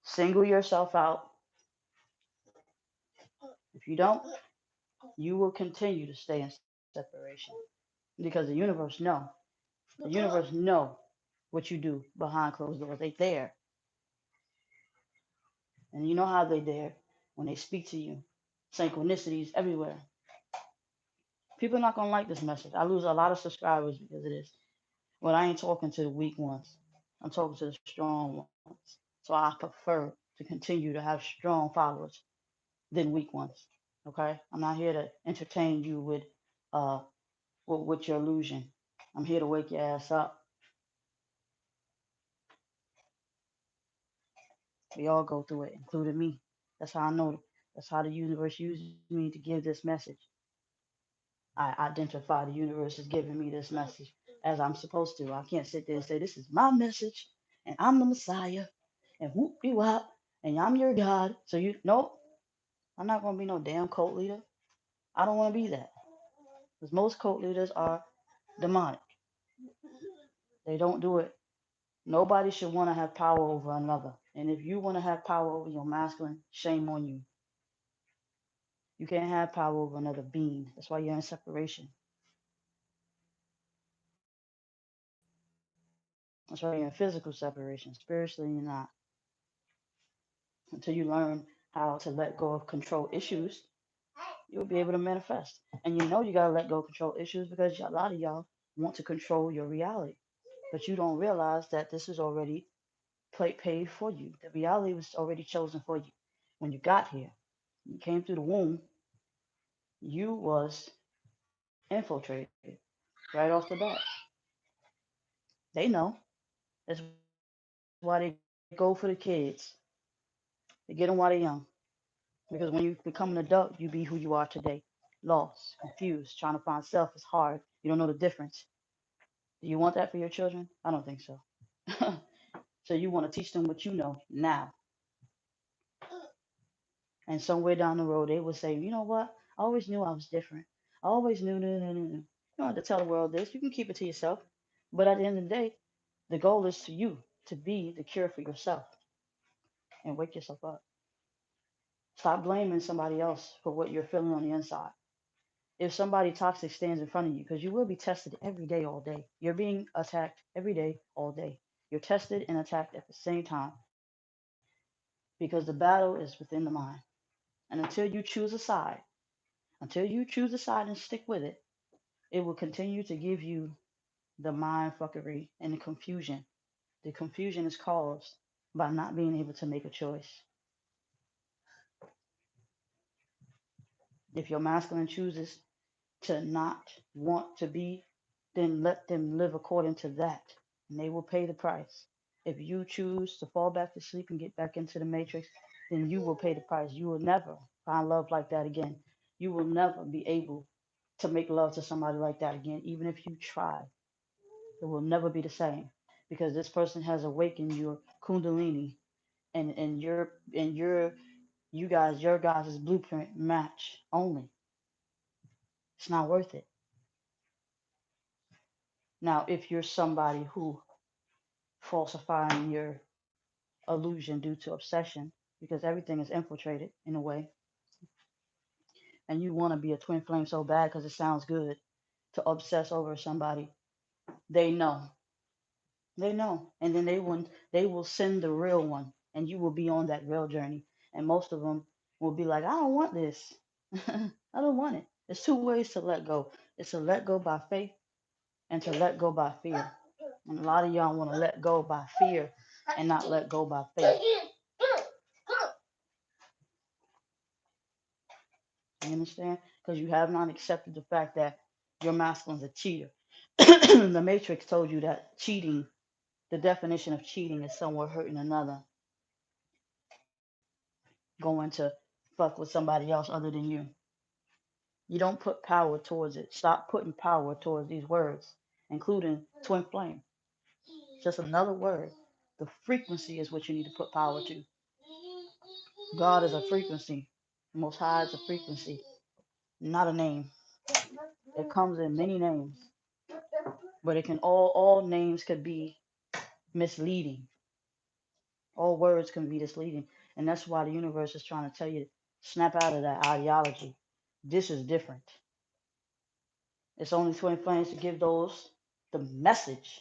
Single yourself out. If you don't, you will continue to stay in separation because the universe know. The universe know what you do behind closed doors. They there, and you know how they there when they speak to you. Synchronicities everywhere. People are not gonna like this message. I lose a lot of subscribers because of this. But I ain't talking to the weak ones. I'm talking to the strong ones. So I prefer to continue to have strong followers than weak ones. Okay? I'm not here to entertain you uh with your illusion. I'm here to wake your ass up. We all go through it, including me. That's how I know. That's how the universe uses me to give this message. I identify the universe is giving me this message as I'm supposed to. I can't sit there and say, this is my message, and I'm the Messiah, and whoop de wop, and I'm your God. So nope, I'm not going to be no damn cult leader. I don't want to be that. Because most cult leaders are demonic. They don't do it. Nobody should want to have power over another. And if you want to have power over your masculine, shame on you. You can't have power over another being. That's why you're in separation. That's why you're in physical separation. Spiritually, you're not. Until you learn how to let go of control issues, you'll be able to manifest. And you know you gotta let go of control issues because a lot of y'all want to control your reality, but you don't realize that this is already paid for you. The reality was already chosen for you when you got here. You came through the womb. You was infiltrated right off the bat. They know. That's why they go for the kids. They get them while they're young. Because when you become an adult, you be who you are today. Lost, confused, trying to find self is hard. You don't know the difference. Do you want that for your children? I don't think so. So you want to teach them what you know now. And somewhere down the road, they will say, you know what? I always knew I was different. I always knew, no, no, no, no. You don't have to tell the world this. You can keep it to yourself. But at the end of the day, the goal is for you to be the cure for yourself and wake yourself up. Stop blaming somebody else for what you're feeling on the inside. If somebody toxic stands in front of you, because you will be tested every day, all day. You're being attacked every day, all day. You're tested and attacked at the same time because the battle is within the mind. And until you choose a side, and stick with it will continue to give you the mind fuckery and the confusion. The confusion is caused by not being able to make a choice. If your masculine chooses to not want to be, then let them live according to that, and they will pay the price. If you choose to fall back to sleep and get back into the matrix, then you will pay the price. You will never find love like that again. You will never be able to make love to somebody like that again, even if you try. It will never be the same because this person has awakened your kundalini and your guys' blueprint match only. It's not worth it. Now, if you're somebody who falsifying your illusion due to obsession, because everything is infiltrated in a way, and you want to be a twin flame so bad because it sounds good to obsess over somebody, they know. They know. And then they will send the real one, and you will be on that real journey. And most of them will be like, I don't want this. I don't want it. There's two ways to let go. It's to let go by faith and to let go by fear. And a lot of y'all want to let go by fear and not let go by faith. You understand? Because you have not accepted the fact that your masculine's a cheater. The Matrix told you that cheating The definition of cheating is someone hurting another, going to fuck with somebody else other than you. You don't put power towards it. Stop putting power towards these words, including twin flame. Just another word. The frequency is what you need to put power to. God is a frequency. Most High is a frequency, not a name. It comes in many names, but it can all names could be misleading. All words can be misleading, and that's why the universe is trying to tell you snap out of that ideology. This is different. It's only twin flames to give those the message.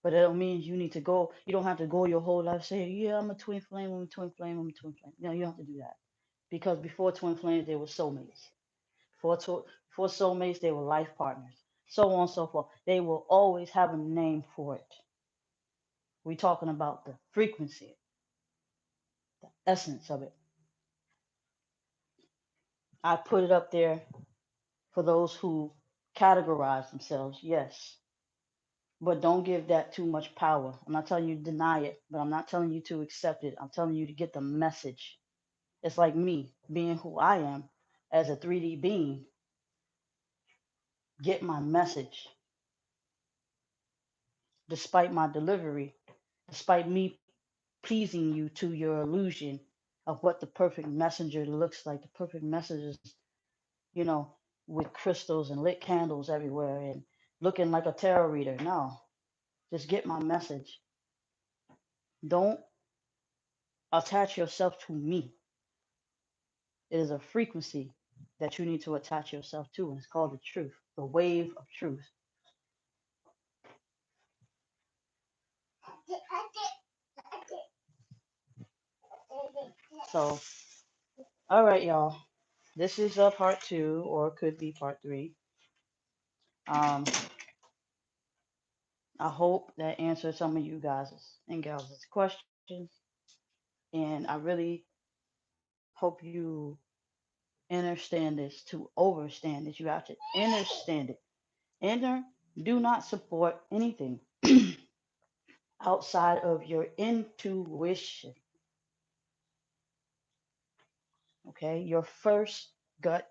But it don't mean you need to go. You don't have to go your whole life saying, "Yeah, I'm a twin flame. I'm a twin flame. I'm a twin flame." No, you don't have to do that because before twin flames, there were soulmates. Before soulmates, they were life partners. So on and so forth. They will always have a name for it. We're talking about the frequency, the essence of it. I put it up there for those who categorize themselves, yes. But don't give that too much power. I'm not telling you to deny it, but I'm not telling you to accept it. I'm telling you to get the message. It's like me being who I am as a 3D being. Get my message. Despite my delivery, despite me pleasing you to your illusion of what the perfect messenger looks like. The perfect messenger is, you know, with crystals and lit candles everywhere and looking like a tarot reader. No, just get my message. Don't attach yourself to me. It is a frequency that you need to attach yourself to, and it's called the truth, the wave of truth. So, all right, y'all. This is part two, or it could be part three. Um, I hope that answered some of you guys' and gals' questions. And I really hope you understand this. To overstand this, you have to understand it. Inner, do not support anything outside of your intuition. Okay, your first gut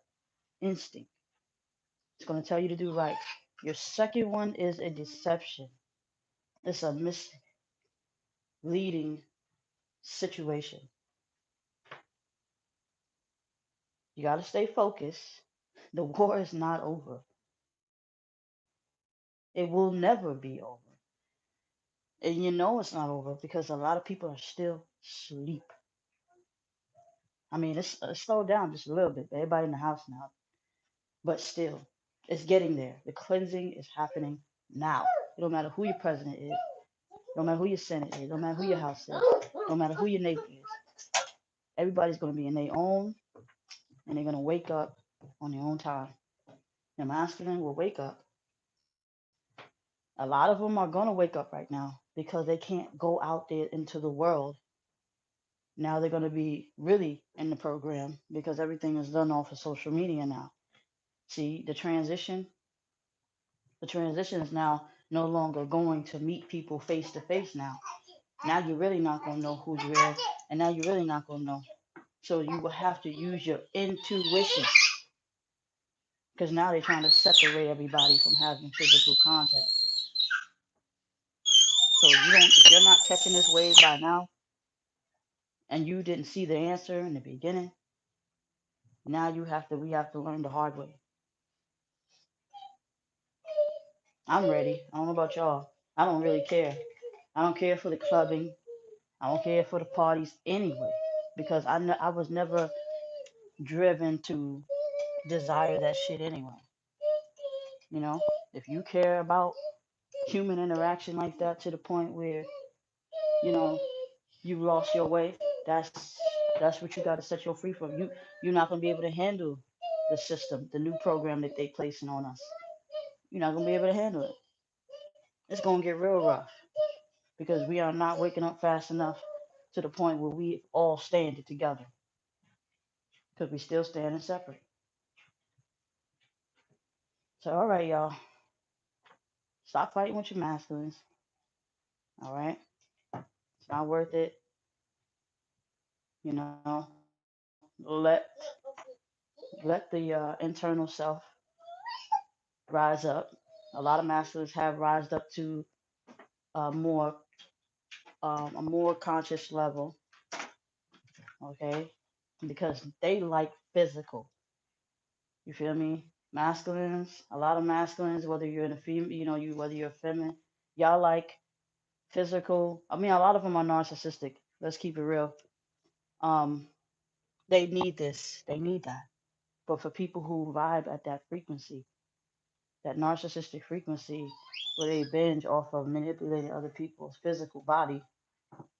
instinct. It's going to tell you to do right. Your second one is a deception. It's a misleading situation. You got to stay focused. The war is not over. It will never be over. And you know it's not over because a lot of people are still asleep. I mean, it's slowed down just a little bit. Everybody in the house now, but still, it's getting there. The cleansing is happening now. It don't matter who your president is. No matter who your senate is. No matter who your house is. No matter who your neighbor is. Everybody's going to be in their own, and they're going to wake up on their own time. The masculine will wake up. A lot of them are going to wake up right now because they can't go out there into the world. Now they're going to be really in the program because everything is done off of social media now. See, the transition is now no longer going to meet people face to face now. Now you're really not going to know who's real, and now you're really not going to know. So you will have to use your intuition because now they're trying to separate everybody from having physical contact. So if you're not catching this wave by now, and you didn't see the answer in the beginning, now we have to learn the hard way. I'm ready. I don't know about y'all. I don't really care. I don't care for the clubbing. I don't care for the parties anyway, because I was never driven to desire that shit anyway. You know, if you care about human interaction like that to the point where you know you lost your way, that's what you got to set your free from. You're not gonna be able to handle the system, the new program that they placing on us. You're not gonna be able to handle it. It's gonna get real rough because we are not waking up fast enough to the point where we all stand it together because we still standing separate. So all right, y'all, stop fighting with your masculines. All right, it's not worth it. You know, let the internal self rise up. A lot of masters have rised up to a more conscious level, okay? Because they like physical. You feel me? Masculines, a lot of masculines, whether you're in a female, whether you're feminine, y'all like physical. I mean, a lot of them are narcissistic. Let's keep it real. Um, they need this. They need that. But for people who vibe at that frequency, that narcissistic frequency, where they binge off of manipulating other people's physical body,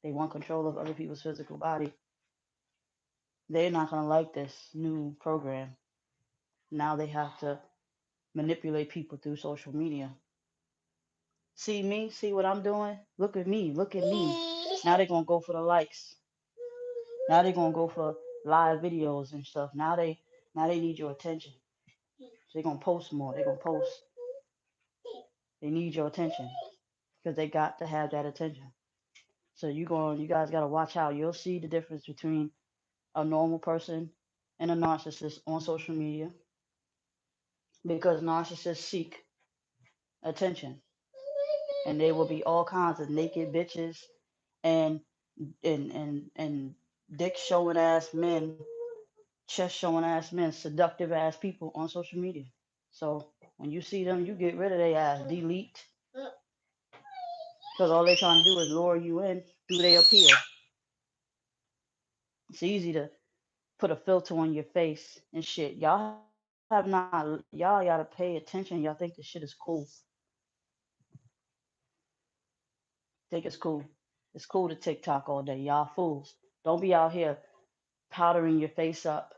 they want control of other people's physical body. They're not gonna like this new program. Now they have to manipulate people through social media. See me? See what I'm doing? Look at me. Look at me. Now they're gonna go for the likes. Now they're gonna go for live videos and stuff. Now they need your attention. So they're gonna post more. They're gonna post. They need your attention because they got to have that attention. So you guys gotta watch out. You'll see the difference between a normal person and a narcissist on social media because narcissists seek attention, and they will be all kinds of naked bitches and and dick showing ass men, chest showing ass men, seductive ass people on social media. So when you see them, you get rid of their ass, delete, because all they trying to do is lure you in through their appeal. It's easy to put a filter on your face and shit. Y'all gotta pay attention. Y'all think this shit is cool. Think it's cool. It's cool to TikTok all day. Y'all fools. Don't be out here powdering your face up.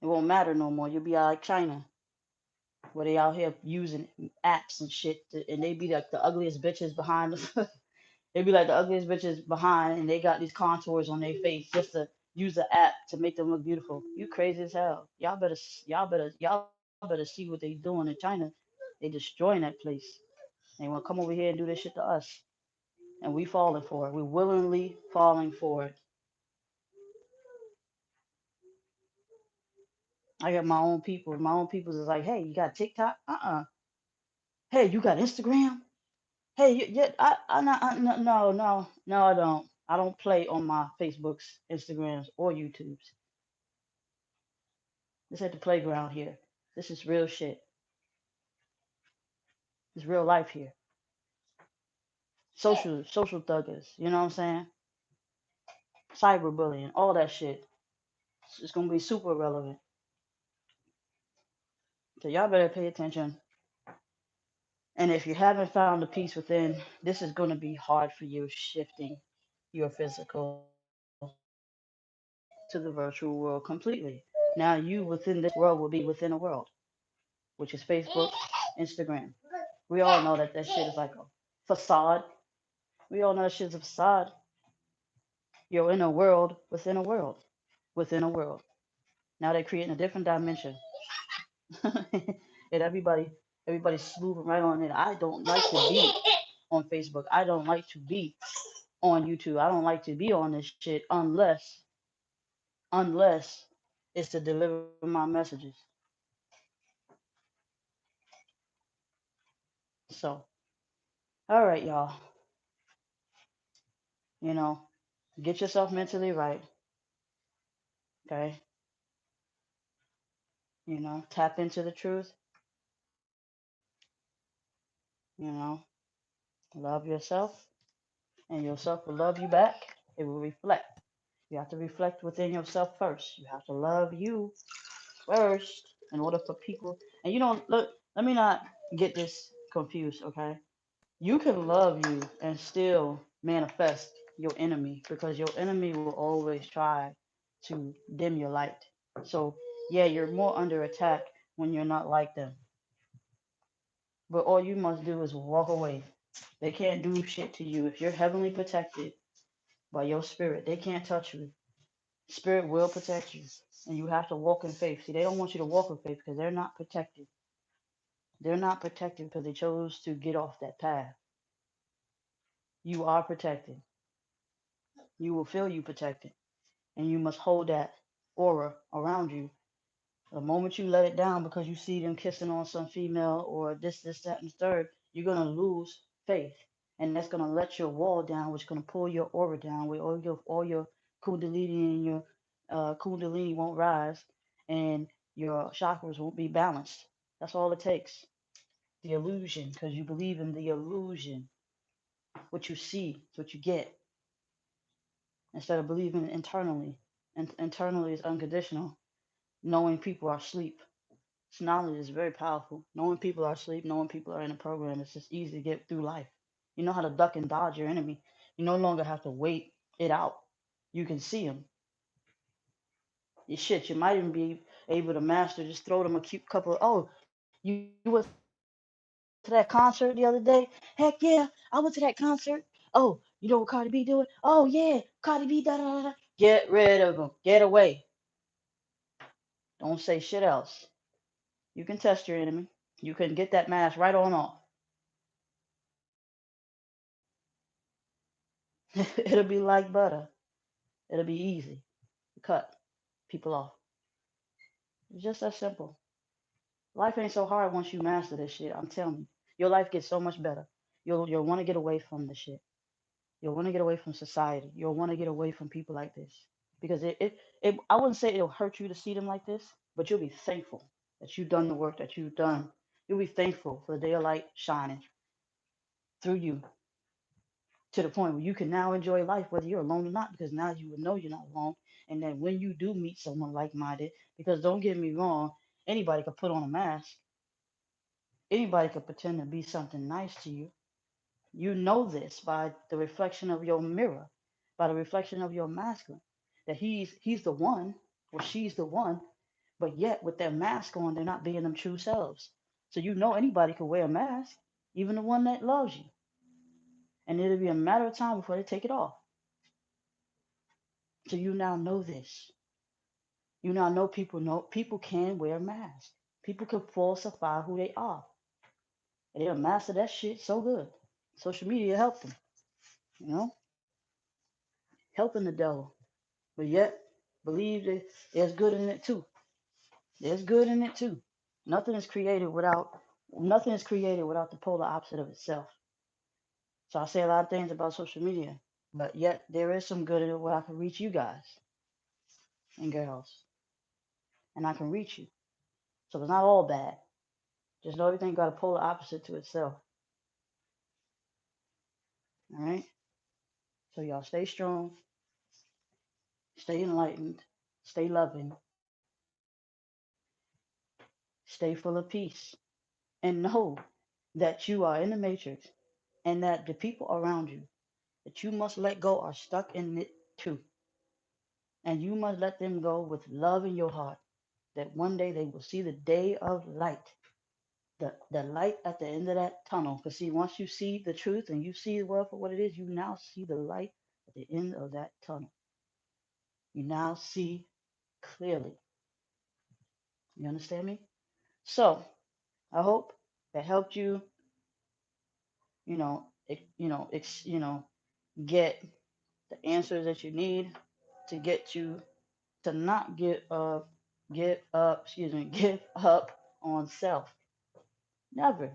It won't matter no more. You'll be out like China, where they out here using apps and shit, and they be like the ugliest bitches behind the. They be like the ugliest bitches behind, and they got these contours on their face just to use the app to make them look beautiful. You crazy as hell. Y'all better see what they doing in China. They destroying that place. They want to come over here and do this shit to us, and we falling for it. We willingly falling for it. I got my own people. My own people is like, hey, you got TikTok? Hey, you got Instagram? Hey, yeah, no, I don't. I don't play on my Facebooks, Instagrams, or YouTubes. This at the playground here. This is real shit. It's real life here. Social thuggers. You know what I'm saying? Cyberbullying, all that shit. It's gonna be super relevant. So y'all better pay attention. And if you haven't found the peace within, this is gonna be hard for you shifting your physical to the virtual world completely. Now you within this world will be within a world, which is Facebook, Instagram. We all know that shit is like a facade. We all know that shit is a facade. You're in a world within a world within a world. Now they're creating a different dimension, and everybody's moving right on it. I don't like to be on Facebook. I don't like to be on YouTube. I don't like to be on this shit unless it's to deliver my messages. So, all right, y'all. You know, get yourself mentally right. Okay. Tap into the truth. You know, love yourself, and yourself will love you back. It will reflect. You have to reflect within yourself first. You have to love you first in order for people. And you don't look. Let me not get this confused, okay? You can love you and still manifest your enemy because your enemy will always try to dim your light. So yeah, you're more under attack when you're not like them. But all you must do is walk away. They can't do shit to you if you're heavenly protected by your spirit. They can't touch you. Spirit will protect you, and you have to walk in faith. See, they don't want you to walk in faith because they're not protected. They're not protected because they chose to get off that path. You are protected. You will feel you protected. And you must hold that aura around you. The moment you let it down because you see them kissing on some female or this, that, and the third, you're gonna lose faith, and that's gonna let your wall down, which is gonna pull your aura down, where all your kundalini and your kundalini won't rise, and your chakras won't be balanced. That's all it takes. The illusion, because you believe in the illusion. What you see is what you get, instead of believing internally. And internally is unconditional, knowing people are asleep. So knowledge is very powerful. Knowing people are asleep, knowing people are in a program, it's just easy to get through life. You know how to duck and dodge your enemy. You no longer have to wait it out. You can see them. You shit, you might even be able to master, just throw them a cute couple. Oh, you went to that concert the other day? Heck yeah, I went to that concert. Oh, you know what Cardi B doing? Oh yeah, Cardi B, da da da. Get rid of them. Get away. Don't say shit else. You can test your enemy. You can get that mask right on off. It'll be like butter. It'll be easy to cut people off. It's just that simple. Life ain't so hard once you master this shit. I'm telling you, your life gets so much better. You'll want to get away from the shit. You'll want to get away from society. You'll want to get away from people like this because it I wouldn't say it'll hurt you to see them like this, but you'll be thankful that you've done the work that you've done. You'll be thankful for the day of light shining through you to the point where you can now enjoy life whether you're alone or not, because now you will know you're not alone. And then when you do meet someone like-minded, because don't get me wrong, anybody could put on a mask, anybody could pretend to be something nice to you. You know this by the reflection of your mirror, by the reflection of your masculine, that he's the one or she's the one, but yet with their mask on they're not being them true selves. So you know anybody could wear a mask, even the one that loves you, and it'll be a matter of time before they take it off. So you now know this. You now know people can wear masks. People can falsify who they are. And they'll master that shit so good. Social media helped them, you know, helping the devil. But yet, believe that there's good in it too. There's good in it too. Nothing is created without nothing is created without the polar opposite of itself. So I say a lot of things about social media, but yet there is some good in it where I can reach you guys and girls, and I can reach you. So it's not all bad. Just know everything got a polar opposite to itself. All right. So y'all stay strong, stay enlightened, stay loving, stay full of peace, and know that you are in the matrix and that the people around you that you must let go are stuck in it too. And you must let them go with love in your heart, that one day they will see the day of light, the light at the end of that tunnel. Because see, once you see the truth and you see the world for what it is, you now see the light at the end of that tunnel. You now see clearly. You understand me? So I hope that helped you, get the answers that you need to get you to not give up on self. Never,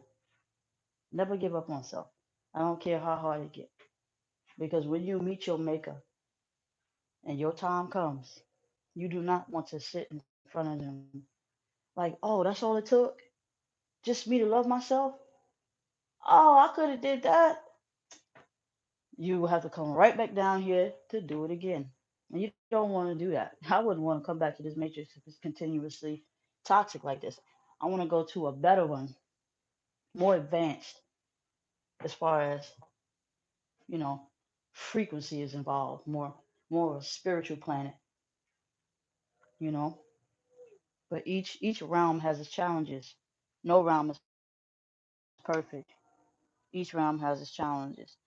never give up on self. I don't care how hard it gets, because when you meet your maker and your time comes, you do not want to sit in front of them like, oh, that's all it took, just me to love myself. Oh, I could have did that. You will have to come right back down here to do it again. And you don't want to do that. I wouldn't want to come back to this matrix if it's continuously toxic like this. I want to go to a better one, more advanced as far as, you know, frequency is involved, more of a spiritual planet, you know. But each realm has its challenges. No realm is perfect. Each realm has its challenges.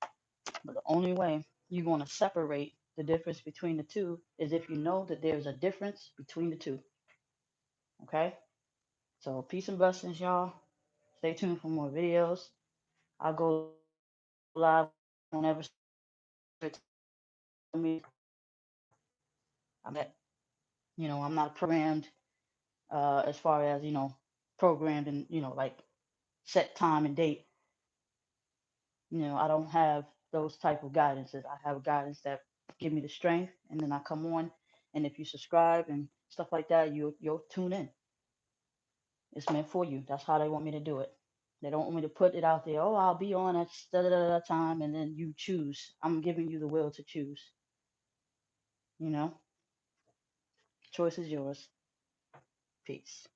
But the only way you're going to separate the difference between the two is if you know that there's a difference between the two. Okay? So peace and blessings, y'all. Stay tuned for more videos. I'll go live whenever I feel like it. don't ever tell me that, I'm not programmed, as far as, programmed and, like set time and date. I don't have those type of guidances. I have guidance that give me the strength, and then I come on, and if you subscribe and stuff like that, you'll tune in. It's meant for you. That's how they want me to do it. They don't want me to put it out there. Oh, I'll be on at da da da da time, and then you choose. I'm giving you the will to choose. You know, choice is yours. Peace.